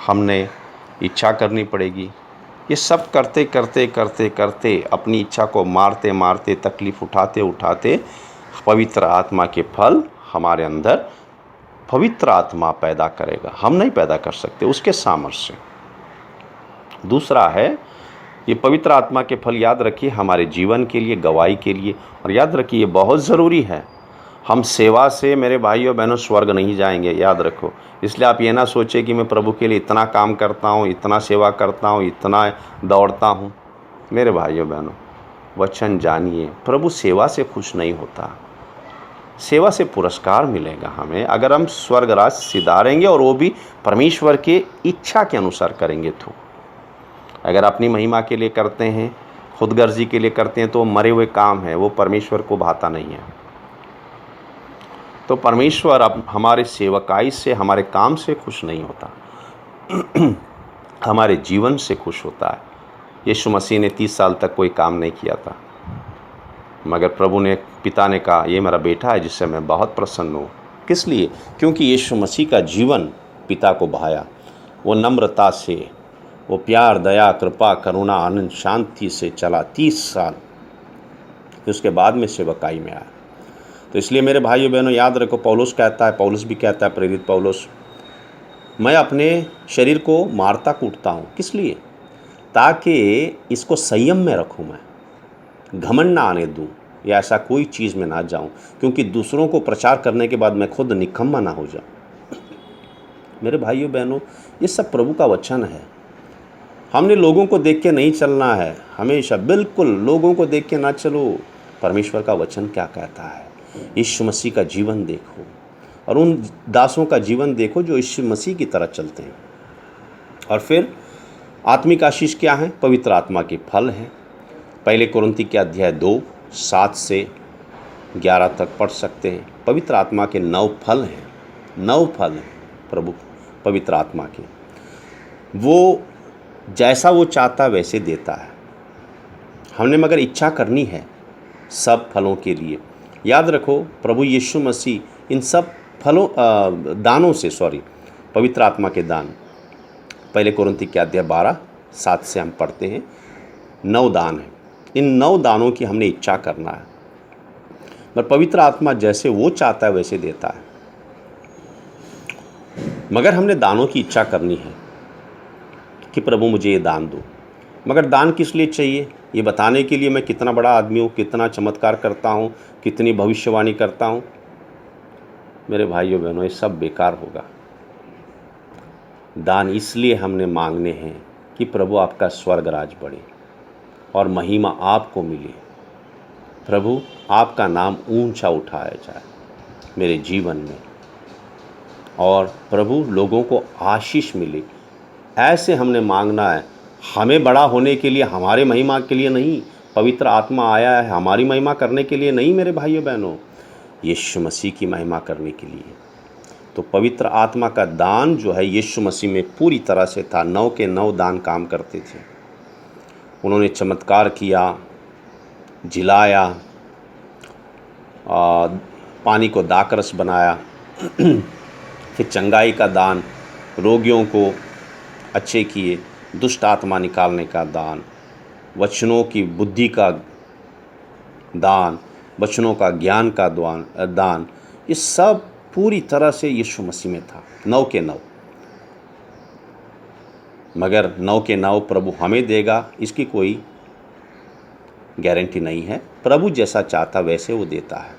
हमने इच्छा करनी पड़ेगी। ये सब करते करते करते करते अपनी इच्छा को मारते मारते, तकलीफ़ उठाते उठाते, पवित्र आत्मा के फल हमारे अंदर पवित्र आत्मा पैदा करेगा। हम नहीं पैदा कर सकते उसके सामर्थ्य से। दूसरा है, ये पवित्र आत्मा के फल याद रखिए हमारे जीवन के लिए, गवाही के लिए, और याद रखिए ये बहुत ज़रूरी है। हम सेवा से मेरे भाइयों बहनों स्वर्ग नहीं जाएंगे, याद रखो। इसलिए आप ये ना सोचें कि मैं प्रभु के लिए इतना काम करता हूँ, इतना सेवा करता हूँ, इतना दौड़ता हूँ। मेरे भाइयों बहनों, वचन जानिए, प्रभु सेवा से खुश नहीं होता। सेवा से पुरस्कार मिलेगा हमें अगर हम स्वर्ग राज सिधारेंगे, और वो भी परमेश्वर के इच्छा के अनुसार करेंगे। तो अगर अपनी महिमा के लिए करते हैं, खुदगर्जी के लिए करते हैं, तो मरे हुए काम है, वो परमेश्वर को भाता नहीं है। तो परमेश्वर अब हमारे सेवकाई से, हमारे काम से खुश नहीं होता हमारे जीवन से खुश होता है। यीशु मसीह ने 30 साल तक कोई काम नहीं किया था, मगर प्रभु ने, पिता ने कहा, ये मेरा बेटा है जिससे मैं बहुत प्रसन्न हूँ। किस लिए? क्योंकि यीशु मसीह का जीवन पिता को भाया। वो नम्रता से, वो प्यार, दया, कृपा, करुणा, आनंद, शांति से चला 30 साल। फिर उसके बाद में सेवकाई में आया। तो इसलिए मेरे भाइयों बहनों याद रखो, पौलुस कहता है, पौलुस भी कहता है, प्रेरित पौलुस, मैं अपने शरीर को मारता कूटता हूँ, किस लिए? ताकि इसको संयम में रखूँ, मैं घमंड ना आने दूँ या ऐसा कोई चीज़ में ना जाऊँ, क्योंकि दूसरों को प्रचार करने के बाद मैं खुद निकम्मा ना हो जाऊँ। मेरे भाइयों बहनों, ये सब प्रभु का वचन है। हमने लोगों को देख के नहीं चलना है हमेशा, बिल्कुल लोगों को देख के ना चलो। परमेश्वर का वचन क्या कहता है, यीशु मसीह का जीवन देखो और उन दासों का जीवन देखो जो यीशु मसीह की तरह चलते हैं। और फिर आत्मिक आशीष क्या है? पवित्र आत्मा के फल हैं। पहले कुरिन्थी के अध्याय 2 7 से 11 तक पढ़ सकते हैं। पवित्र आत्मा के 9 फल हैं, 9 फल हैं प्रभु पवित्र आत्मा के। वो जैसा वो चाहता वैसे देता है। हमने मगर इच्छा करनी है सब फलों के लिए। याद रखो, प्रभु यीशु मसीह इन सब फलों दानों से पवित्र आत्मा के दान, पहले कुरिन्थी के अध्याय 12 7 से हम पढ़ते हैं, 9 दान हैं। इन 9 दानों की हमने इच्छा करना है, पर पवित्र आत्मा जैसे वो चाहता है वैसे देता है। मगर हमने दानों की इच्छा करनी है कि प्रभु मुझे ये दान दो। मगर दान किस लिए चाहिए? ये बताने के लिए मैं कितना बड़ा आदमी हूँ, कितना चमत्कार करता हूँ, कितनी भविष्यवाणी करता हूँ। मेरे भाइयों बहनों, ये सब बेकार होगा। दान इसलिए हमने मांगने हैं कि प्रभु आपका स्वर्ग राज बढ़े और महिमा आपको मिले। प्रभु आपका नाम ऊंचा उठाया जाए मेरे जीवन में, और प्रभु लोगों को आशीष मिले। ऐसे हमने मांगना है। हमें बड़ा होने के लिए, हमारे महिमा के लिए नहीं। पवित्र आत्मा आया है हमारी महिमा करने के लिए नहीं मेरे भाइयों बहनों, यीशु मसीह की महिमा करने के लिए। तो पवित्र आत्मा का दान जो है यीशु मसीह में पूरी तरह से था। 9 के 9 दान काम करते थे। उन्होंने चमत्कार किया, जिलाया, पानी को दाखरस बनाया, फिर चंगाई का दान, रोगियों को अच्छे किए, दुष्ट आत्मा निकालने का दान, वचनों की बुद्धि का दान, वचनों का ज्ञान का दान, ये सब पूरी तरह से यीशु मसीह में था। 9 के 9। मगर 9 के 9 प्रभु हमें देगा इसकी कोई गारंटी नहीं है। प्रभु जैसा चाहता वैसे वो देता है।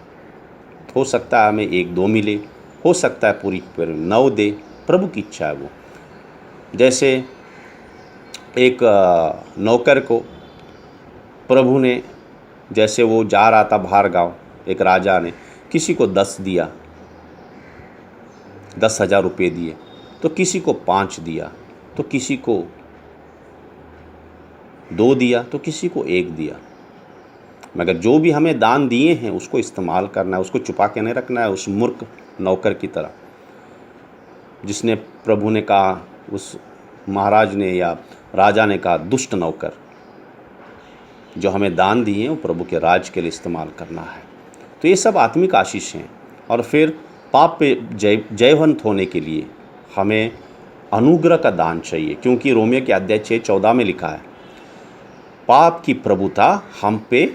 हो सकता है हमें 1-2 मिले, हो सकता है पूरी 9 दे, प्रभु की इच्छा है वो। जैसे एक नौकर को प्रभु ने, जैसे वो जा रहा था बाहर गाँव, एक राजा ने किसी को 10 दिया, 10,000 रुपये दिए, तो किसी को 5 दिया, तो किसी को 2 दिया, तो किसी को 1 दिया। मगर जो भी हमें दान दिए हैं उसको इस्तेमाल करना है, उसको छुपा के नहीं रखना है। उस मूर्ख नौकर की तरह जिसने, प्रभु ने कहा, उस महाराज ने या राजा ने कहा, दुष्ट नौकर, जो हमें दान दिए हैं वो प्रभु के राज के लिए इस्तेमाल करना है। तो ये सब आत्मिक आशीष हैं। और फिर पाप पे जयवंत होने के लिए हमें अनुग्रह का दान चाहिए, क्योंकि रोमियो के अध्याय 6:14 में लिखा है, पाप की प्रभुता हम पे,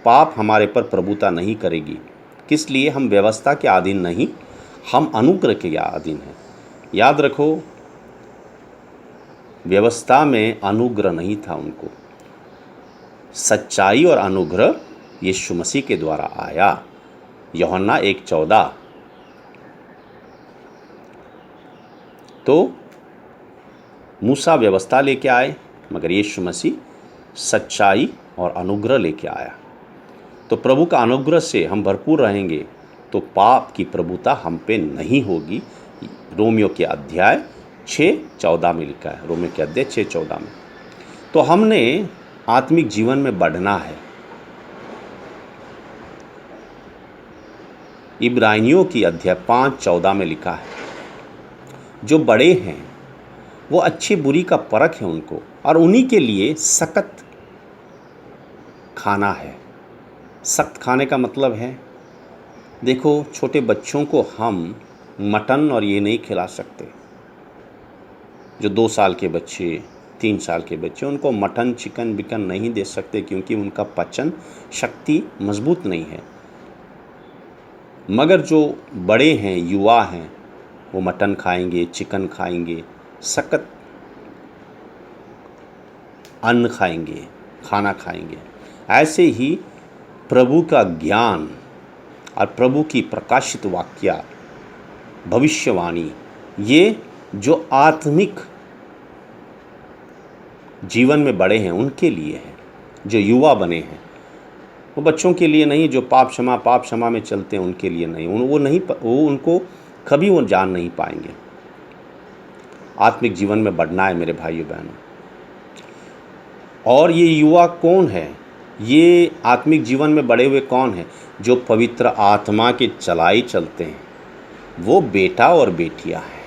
पाप हमारे पर प्रभुता नहीं करेगी। किस लिए? हम व्यवस्था के अधीन नहीं, हम अनुग्रह के अधीन हैं। याद रखो, व्यवस्था में अनुग्रह नहीं था उनको, सच्चाई और अनुग्रह यीशु मसीह के द्वारा आया। यूहन्ना 1:14। तो मूसा व्यवस्था लेके आए, मगर यीशु मसीह सच्चाई और अनुग्रह लेके आया। तो प्रभु का अनुग्रह से हम भरपूर रहेंगे तो पाप की प्रभुता हम पे नहीं होगी। रोमियो के अध्याय 6:14 में लिखा है, रोमियो के अध्याय 6:14 में। तो हमने आत्मिक जीवन में बढ़ना है। इब्रानियों की अध्याय 5:14 में लिखा है, जो बड़े हैं वो अच्छी बुरी का परख है उनको, और उन्हीं के लिए सख्त खाना है। सख्त खाने का मतलब है, देखो, छोटे बच्चों को हम मटन और ये नहीं खिला सकते। जो 2 साल के बच्चे, 3 साल के बच्चे, उनको मटन चिकन बिकन नहीं दे सकते, क्योंकि उनका पाचन शक्ति मजबूत नहीं है। मगर जो बड़े हैं, युवा हैं, वो मटन खाएंगे, चिकन खाएंगे, सख्त अन्न खाएंगे, खाना खाएंगे। ऐसे ही प्रभु का ज्ञान और प्रभु की प्रकाशित वाक्या, भविष्यवाणी, ये जो आत्मिक जीवन में बड़े हैं उनके लिए है। जो युवा बने हैं वो बच्चों के लिए नहीं, जो पाप क्षमा में चलते हैं उनके लिए नहीं। वो उनको कभी वो जान नहीं पाएंगे। आत्मिक जीवन में बढ़ना है मेरे भाइयों बहनों। और ये युवा कौन है? ये आत्मिक जीवन में बड़े हुए कौन हैं? जो पवित्र आत्मा के चलाई चलते हैं, वो बेटा और बेटियां हैं,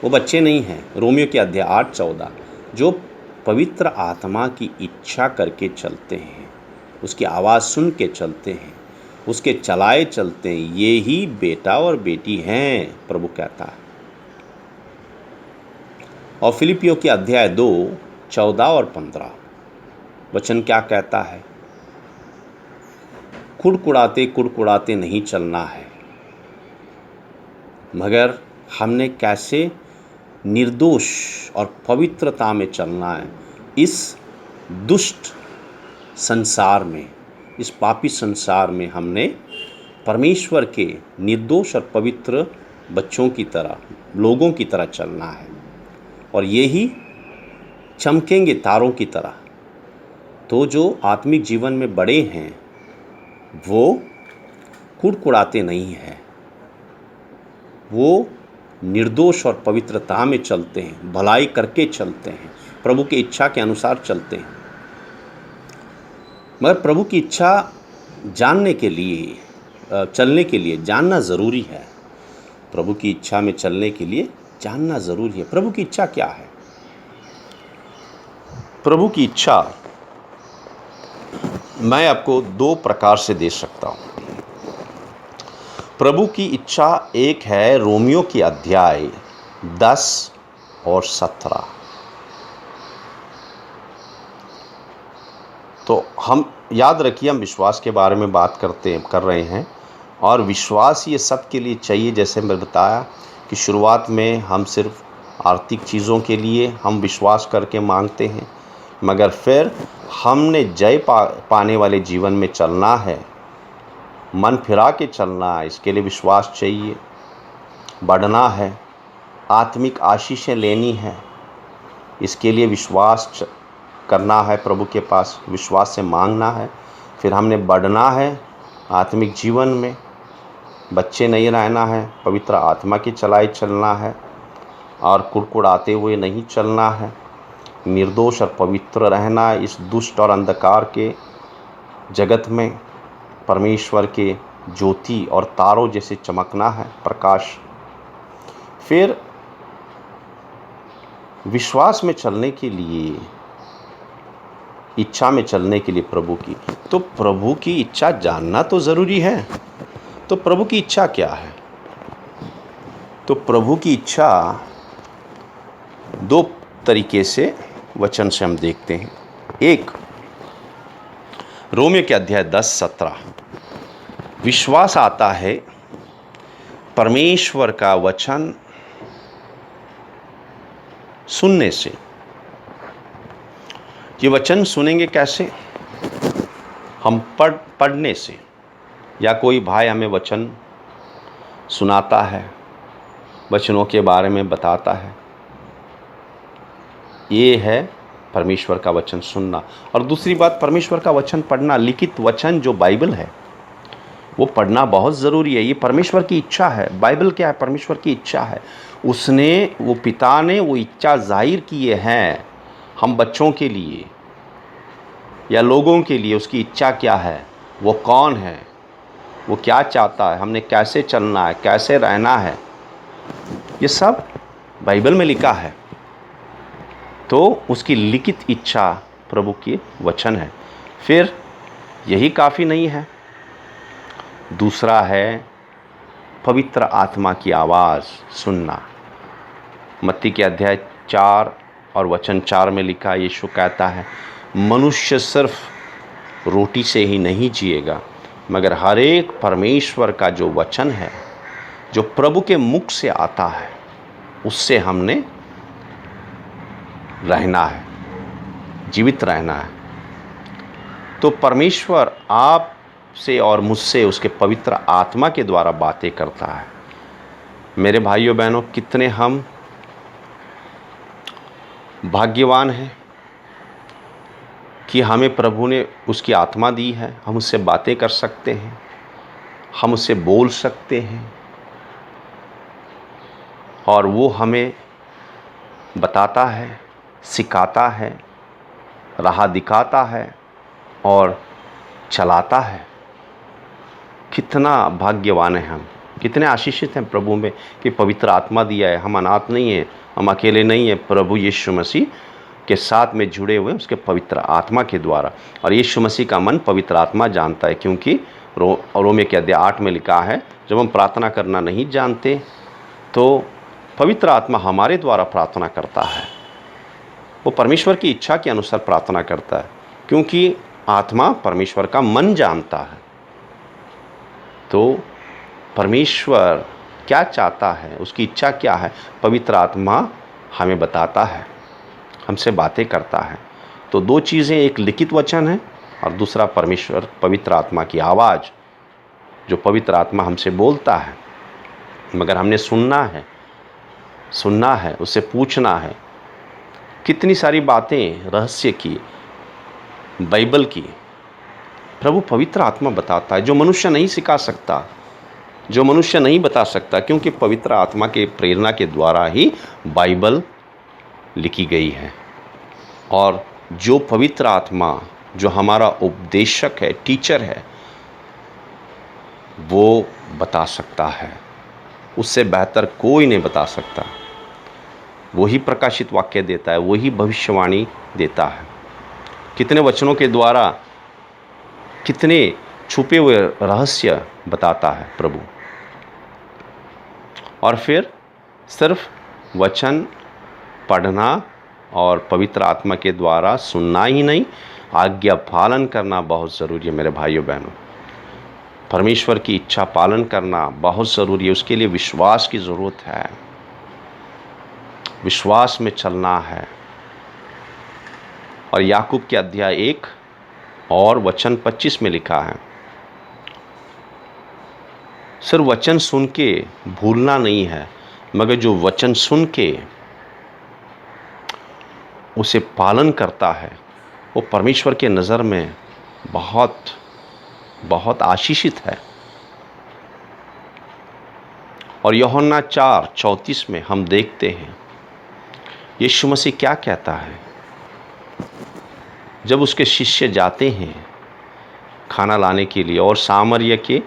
वो बच्चे नहीं हैं। रोमियो के अध्याय 8:14, जो पवित्र आत्मा की इच्छा करके चलते हैं, उसकी आवाज़ सुन के चलते हैं, उसके चलाए चलते हैं, ये ही बेटा और बेटी हैं, प्रभु कहता है। और फिलिपियों के अध्याय 2:14 और 15 वचन क्या कहता है? कुड़कुड़ाते नहीं चलना है, मगर हमने कैसे निर्दोष और पवित्रता में चलना है। इस दुष्ट संसार में, इस पापी संसार में हमने परमेश्वर के निर्दोष और पवित्र बच्चों की तरह, लोगों की तरह चलना है। और ये ही चमकेंगे तारों की तरह। तो जो आत्मिक जीवन में बड़े हैं वो कुड़कुड़ाते नहीं हैं, वो निर्दोष और पवित्रता में चलते हैं, भलाई करके चलते हैं, प्रभु की इच्छा के अनुसार चलते हैं। मगर प्रभु की इच्छा जानने के लिए, चलने के लिए जानना ज़रूरी है। प्रभु की इच्छा में चलने के लिए जानना ज़रूरी है। प्रभु की इच्छा क्या है? प्रभु की इच्छा मैं आपको 2 प्रकार से दे सकता हूँ। प्रभु की इच्छा एक है रोमियो की अध्याय 10 और 17। तो हम याद रखिए, हम विश्वास के बारे में बात कर रहे हैं। और विश्वास ये सब के लिए चाहिए। जैसे मैं बताया कि शुरुआत में हम सिर्फ आर्थिक चीज़ों के लिए हम विश्वास करके मांगते हैं, मगर फिर हमने जय पाने वाले जीवन में चलना है, मन फिरा के चलना है, इसके लिए विश्वास चाहिए। बढ़ना है, आत्मिक आशीषें लेनी है, इसके लिए विश्वास करना है, प्रभु के पास विश्वास से मांगना है। फिर हमने बढ़ना है आत्मिक जीवन में, बच्चे नहीं रहना है, पवित्र आत्मा की चलाई चलना है और कुड़कुड़ाते हुए नहीं चलना है, निर्दोष और पवित्र रहना है। इस दुष्ट और अंधकार के जगत में परमेश्वर के ज्योति और तारों जैसे चमकना है, प्रकाश। फिर विश्वास में चलने के लिए, इच्छा में चलने के लिए प्रभु की, तो प्रभु की इच्छा जानना तो ज़रूरी है। तो प्रभु की इच्छा क्या है? तो प्रभु की इच्छा 2 तरीके से वचन से हम देखते हैं। एक, रोमियो के अध्याय 10:17, विश्वास आता है परमेश्वर का वचन सुनने से। ये वचन सुनेंगे कैसे? हम पढ़ने से, या कोई भाई हमें वचन सुनाता है, वचनों के बारे में बताता है। ये है परमेश्वर का वचन सुनना। और दूसरी बात, परमेश्वर का वचन पढ़ना। लिखित वचन जो बाइबल है वो पढ़ना बहुत ज़रूरी है। ये परमेश्वर की इच्छा है। बाइबल क्या है? परमेश्वर की इच्छा है। वो पिता ने वो इच्छा जाहिर किए हैं हम बच्चों के लिए या लोगों के लिए। उसकी इच्छा क्या है? वो कौन है? वो क्या चाहता है? हमने कैसे चलना है, कैसे रहना है, ये सब बाइबल में लिखा है। तो उसकी लिखित इच्छा प्रभु के वचन है। फिर यही काफ़ी नहीं है, दूसरा है पवित्र आत्मा की आवाज़ सुनना। मत्ती के अध्याय 4 और वचन 4 में लिखा, यीशु कहता है, मनुष्य सिर्फ रोटी से ही नहीं जिएगा, मगर हर एक परमेश्वर का जो वचन है जो प्रभु के मुख से आता है उससे हमने रहना है, जीवित रहना है। तो परमेश्वर आपसे और मुझसे उसके पवित्र आत्मा के द्वारा बातें करता है। मेरे भाइयों बहनों, कितने हम भाग्यवान हैं कि हमें प्रभु ने उसकी आत्मा दी है। हम उससे बातें कर सकते हैं, हम उससे बोल सकते हैं और वो हमें बताता है, सिखाता है, राह दिखाता है और चलाता है। कितना भाग्यवान है हम, कितने आशीषित हैं प्रभु में कि पवित्र आत्मा दिया है। हम अनाथ नहीं हैं, हम अकेले नहीं हैं। प्रभु यीशु मसीह के साथ में जुड़े हुए उसके पवित्र आत्मा के द्वारा। और यीशु मसीह का मन पवित्र आत्मा जानता है, क्योंकि रोमे के अध्याय 8 में लिखा है, जब हम प्रार्थना करना नहीं जानते तो पवित्र आत्मा हमारे द्वारा प्रार्थना करता है। वो परमेश्वर की इच्छा के अनुसार प्रार्थना करता है, क्योंकि आत्मा परमेश्वर का मन जानता है। तो परमेश्वर क्या चाहता है, उसकी इच्छा क्या है, पवित्र आत्मा हमें बताता है, हमसे बातें करता है। तो दो चीज़ें, एक लिखित वचन है और दूसरा परमेश्वर पवित्र आत्मा की आवाज़, जो पवित्र आत्मा हमसे बोलता है। मगर हमने सुनना है, उससे पूछना है। कितनी सारी बातें रहस्य की, बाइबल की प्रभु पवित्र आत्मा बताता है, जो मनुष्य नहीं सिखा सकता, जो मनुष्य नहीं बता सकता, क्योंकि पवित्र आत्मा के प्रेरणा के द्वारा ही बाइबल लिखी गई है। और जो पवित्र आत्मा, जो हमारा उपदेशक है, टीचर है, वो बता सकता है। उससे बेहतर कोई नहीं बता सकता। वही प्रकाशित वाक्य देता है, वही भविष्यवाणी देता है। कितने वचनों के द्वारा कितने छुपे हुए रहस्य बताता है प्रभु। और फिर सिर्फ वचन पढ़ना और पवित्र आत्मा के द्वारा सुनना ही नहीं, आज्ञा पालन करना बहुत ज़रूरी है। मेरे भाइयों बहनों, परमेश्वर की इच्छा पालन करना बहुत ज़रूरी है। उसके लिए विश्वास की ज़रूरत है, विश्वास में चलना है। और याकूब के अध्याय 1 और वचन 25 में लिखा है, सिर्फ वचन सुन के भूलना नहीं है, मगर जो वचन सुन के उसे पालन करता है वो परमेश्वर के नज़र में बहुत बहुत आशीषित है। और यूहन्ना 4:34 में हम देखते हैं यीशु मसीह क्या कहता है। जब उसके शिष्य जाते हैं खाना लाने के लिए और सामरिया के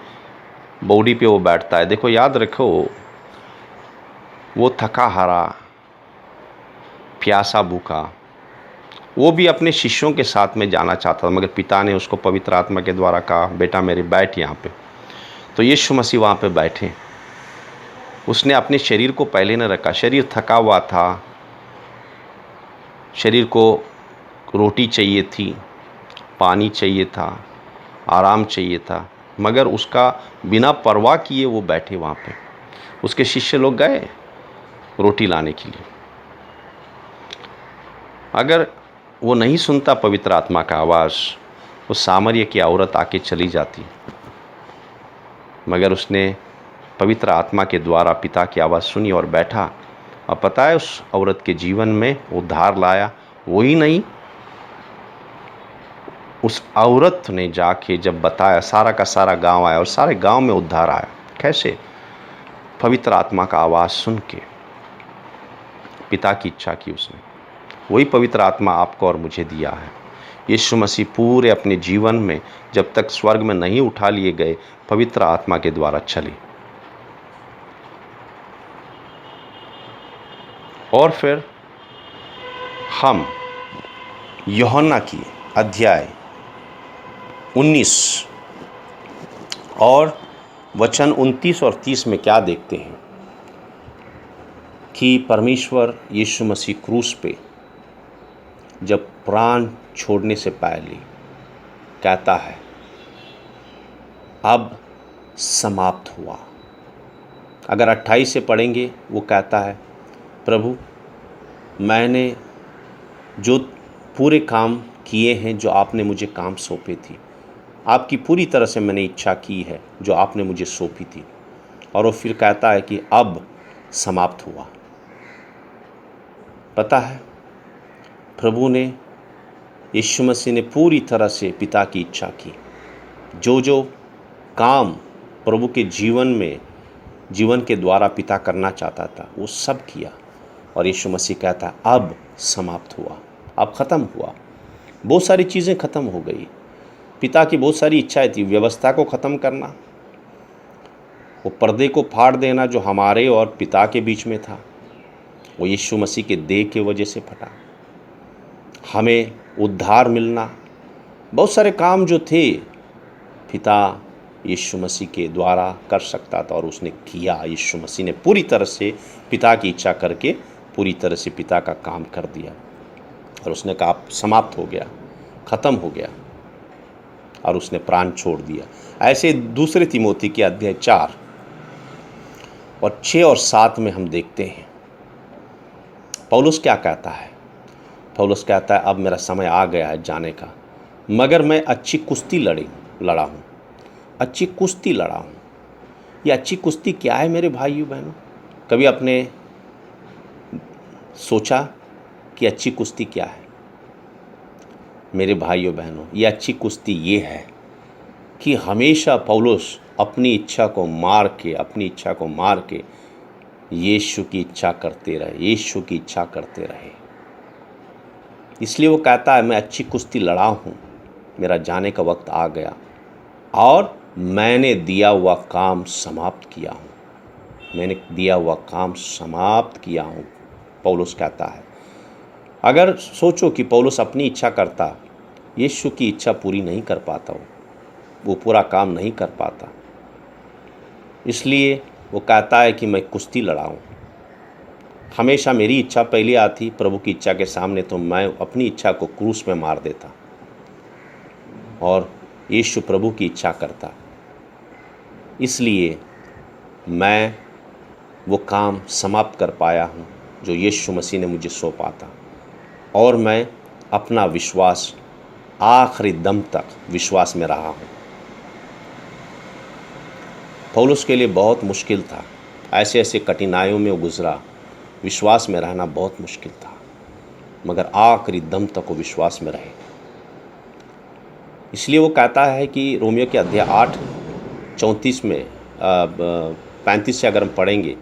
बॉडी पे वो बैठता है। देखो, याद रखो, वो थका हारा, प्यासा भूखा, वो भी अपने शिष्यों के साथ में जाना चाहता था, मगर पिता ने उसको पवित्र आत्मा के द्वारा कहा, बेटा मेरे बैठ यहाँ पे। तो यीशु मसीह वहाँ पे बैठे। उसने अपने शरीर को पहले न रखा। शरीर थका हुआ था, शरीर को रोटी चाहिए थी, पानी चाहिए था, आराम चाहिए था, मगर उसका बिना परवाह किए वो बैठे वहाँ पे। उसके शिष्य लोग गए रोटी लाने के लिए। अगर वो नहीं सुनता पवित्र आत्मा का आवाज़, वो सामरिया की औरत आके चली जाती, मगर उसने पवित्र आत्मा के द्वारा पिता की आवाज़ सुनी और बैठा। अब पता है उस औरत के जीवन में उद्धार लाया। वही नहीं, उस औरत ने जाके जब बताया, सारा का सारा गांव आया और सारे गांव में उद्धार आया। कैसे? पवित्र आत्मा का आवाज़ सुन के पिता की इच्छा की उसने। वही पवित्र आत्मा आपको और मुझे दिया है। यीशु मसीह पूरे अपने जीवन में जब तक स्वर्ग में नहीं उठा लिए गए, पवित्र आत्मा के द्वारा चले। और फिर हम यूहन्ना की अध्याय 19 और वचन 29 और 30 में क्या देखते हैं कि परमेश्वर यीशु मसीह क्रूस पे जब प्राण छोड़ने से पहले कहता है, अब समाप्त हुआ। अगर 28 से पढ़ेंगे, वो कहता है, प्रभु मैंने जो पूरे काम किए हैं जो आपने मुझे काम सौंपे थी, आपकी पूरी तरह से मैंने इच्छा की है जो आपने मुझे सौंपी थी। और वो फिर कहता है कि अब समाप्त हुआ। पता है, प्रभु ने, यीशु मसीह ने पूरी तरह से पिता की इच्छा की। जो जो काम प्रभु के जीवन के द्वारा पिता करना चाहता था, वो सब किया। और यीशु मसीह कहता है अब समाप्त हुआ, अब ख़त्म हुआ। बहुत सारी चीज़ें ख़त्म हो गई। पिता की बहुत सारी इच्छाएं थी। व्यवस्था को ख़त्म करना, वो पर्दे को फाड़ देना जो हमारे और पिता के बीच में था, वो यीशु मसीह के देह की वजह से फटा। हमें उद्धार मिलना, बहुत सारे काम जो थे पिता यीशु मसीह के द्वारा कर सकता था और उसने किया। यीशु मसीह ने पूरी तरह से पिता की इच्छा करके पूरी तरह से पिता का काम कर दिया। और उसने कहा समाप्त हो गया, ख़त्म हो गया, और उसने प्राण छोड़ दिया। ऐसे दूसरे तिमोथी के अध्याय 4 और 6 और 7 में हम देखते हैं पौलुस क्या कहता है। पौलुस कहता है अब मेरा समय आ गया है जाने का, मगर मैं अच्छी कुश्ती लड़ा हूँ। अच्छी कुश्ती लड़ा हूँ। ये अच्छी कुश्ती क्या है मेरे भाइयों बहनों? कभी आपने सोचा कि अच्छी कुश्ती क्या है? मेरे भाइयों बहनों, ये अच्छी कुश्ती ये है कि हमेशा पौलुस अपनी इच्छा को मार के यीशु की इच्छा करते रहे। इसलिए वो कहता है मैं अच्छी कुश्ती लड़ा हूँ, मेरा जाने का वक्त आ गया और मैंने दिया हुआ काम समाप्त किया हूँ। पौलुस कहता है। अगर सोचो कि पौलुस अपनी इच्छा करता, यीशु की इच्छा पूरी नहीं कर पाता, वो पूरा काम नहीं कर पाता। इसलिए वो कहता है कि मैं कुश्ती लड़ाऊँ। हमेशा मेरी इच्छा पहले आती प्रभु की इच्छा के सामने, तो मैं अपनी इच्छा को क्रूस में मार देता और यीशु प्रभु की इच्छा करता। इसलिए मैं वो काम समाप्त कर पाया हूँ जो यीशु मसीह ने मुझे सौंपा था, और मैं अपना विश्वास आखिरी दम तक विश्वास में रहा हूँ। पौलुस के लिए बहुत मुश्किल था, ऐसे कठिनाइयों में वो गुजरा। विश्वास में रहना बहुत मुश्किल था, मगर आखिरी दम तक वो विश्वास में रहे। इसलिए वो कहता है कि रोमियो के अध्याय 8 34 में 35 से अगर हम पढ़ेंगे,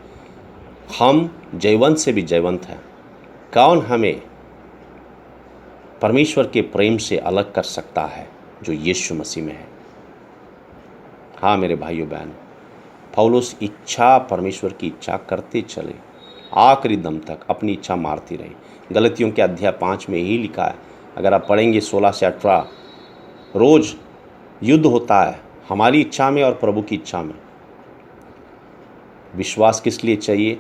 हम जयवंत से भी जयवंत हैं, कौन हमें परमेश्वर के प्रेम से अलग कर सकता है जो यीशु मसीह में है। हाँ मेरे भाइयों बहन, पौलुस परमेश्वर की इच्छा करते चले, आखिरी दम तक अपनी इच्छा मारती रही। गलतियों के अध्याय 5 में यही लिखा है, अगर आप पढ़ेंगे 16 से 18, रोज़ युद्ध होता है हमारी इच्छा में और प्रभु की इच्छा में। विश्वास किस लिए चाहिए?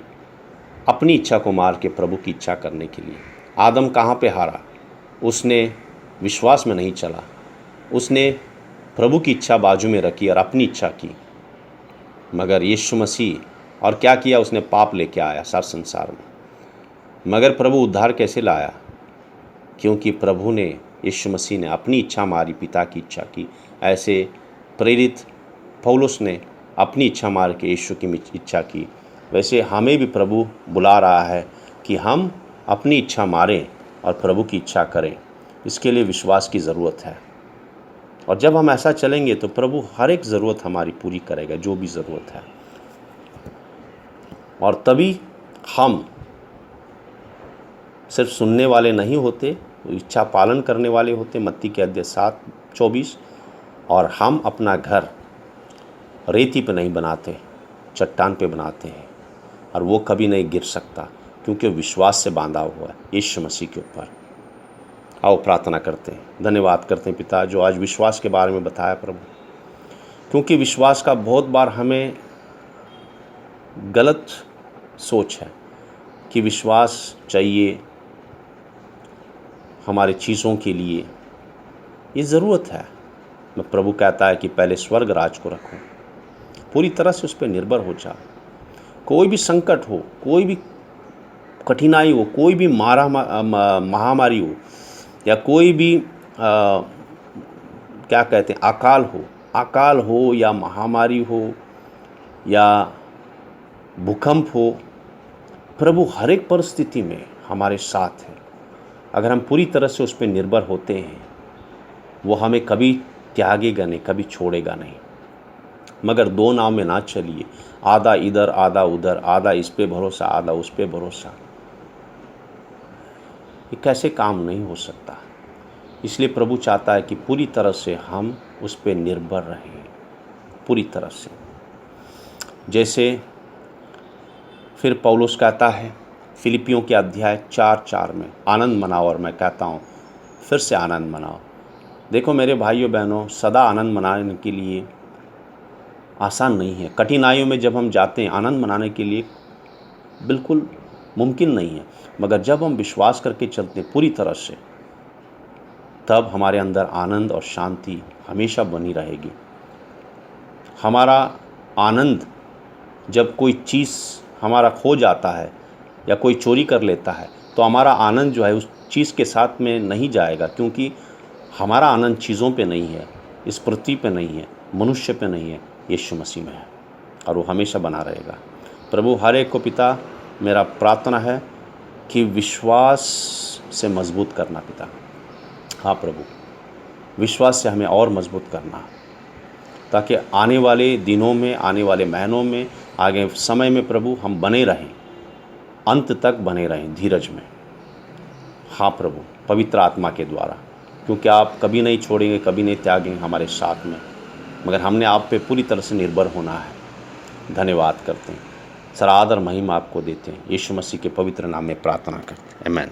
अपनी इच्छा को मार के प्रभु की इच्छा करने के लिए। आदम कहाँ पे हारा? उसने विश्वास में नहीं चला, उसने प्रभु की इच्छा बाजू में रखी और अपनी इच्छा की। मगर यीशु मसीह और क्या किया? उसने पाप लेके आया सारे संसार में। मगर प्रभु उद्धार कैसे लाया? क्योंकि प्रभु ने, यीशु मसीह ने अपनी इच्छा मारी, पिता की इच्छा की। ऐसे प्रेरित पौलुस ने अपनी इच्छा मार के यीशु की इच्छा की। वैसे हमें भी प्रभु बुला रहा है कि हम अपनी इच्छा मारें और प्रभु की इच्छा करें। इसके लिए विश्वास की ज़रूरत है, और जब हम ऐसा चलेंगे तो प्रभु हर एक ज़रूरत हमारी पूरी करेगा, जो भी ज़रूरत है। और तभी हम सिर्फ सुनने वाले नहीं होते, इच्छा पालन करने वाले होते। मत्ती के अध्याय 7:24, और हम अपना घर रेती पे नहीं बनाते, चट्टान पे बनाते हैं, और वो कभी नहीं गिर सकता क्योंकि विश्वास से बांधा हुआ है यीशु मसीह के ऊपर। आओ प्रार्थना करते हैं। धन्यवाद करते हैं पिता, जो आज विश्वास के बारे में बताया प्रभु, क्योंकि विश्वास का बहुत बार हमें गलत सोच है कि विश्वास चाहिए हमारे चीज़ों के लिए। ये ज़रूरत है। मैं प्रभु कहता है कि पहले स्वर्ग राज को रखो, पूरी तरह से उस पर निर्भर हो जा। कोई भी संकट हो, कोई भी कठिनाई हो, कोई भी महामारी हो, या कोई भी क्या कहते हैं अकाल हो या महामारी हो या भूकंप हो, प्रभु हर एक परिस्थिति में हमारे साथ है। अगर हम पूरी तरह से उस पर निर्भर होते हैं, वो हमें कभी त्यागेगा नहीं, कभी छोड़ेगा नहीं। मगर दो नाव में ना चलिए, आधा इधर आधा उधर, आधा इस पे भरोसा आधा उस पे भरोसा, ये कैसे काम नहीं हो सकता। इसलिए प्रभु चाहता है कि पूरी तरह से हम उस पे निर्भर रहें, पूरी तरह से। जैसे फिर पौलुस कहता है फिलिपियों के अध्याय 4:4 में, आनंद मनाओ, और मैं कहता हूँ फिर से आनंद मनाओ। देखो मेरे भाइयों बहनों, सदा आनंद मनाने के लिए आसान नहीं है। कठिनाइयों में जब हम जाते हैं, आनंद मनाने के लिए बिल्कुल मुमकिन नहीं है। मगर जब हम विश्वास करके चलते हैं पूरी तरह से, तब हमारे अंदर आनंद और शांति हमेशा बनी रहेगी। हमारा आनंद, जब कोई चीज़ हमारा खो जाता है या कोई चोरी कर लेता है, तो हमारा आनंद जो है उस चीज़ के साथ में नहीं जाएगा, क्योंकि हमारा आनंद चीज़ों पे नहीं है, इस पृथ्वी पे नहीं है, मनुष्य पे नहीं है, यीशु मसीह में है, और वो हमेशा बना रहेगा। प्रभु हर एक को पिता, मेरा प्रार्थना है कि विश्वास से मजबूत करना पिता। हाँ प्रभु, विश्वास से हमें और मजबूत करना, ताकि आने वाले दिनों में, आने वाले महीनों में, आगे समय में प्रभु हम बने रहें, अंत तक बने रहें धीरज में। हाँ प्रभु, पवित्र आत्मा के द्वारा, क्योंकि आप कभी नहीं छोड़ेंगे, कभी नहीं त्यागेंगे हमारे साथ में। मगर हमने आप पे पूरी तरह से निर्भर होना है। धन्यवाद करते हैं, सर आदर महिमा आपको देते हैं। यीशु मसीह के पवित्र नाम में प्रार्थना करते हैं, आमीन।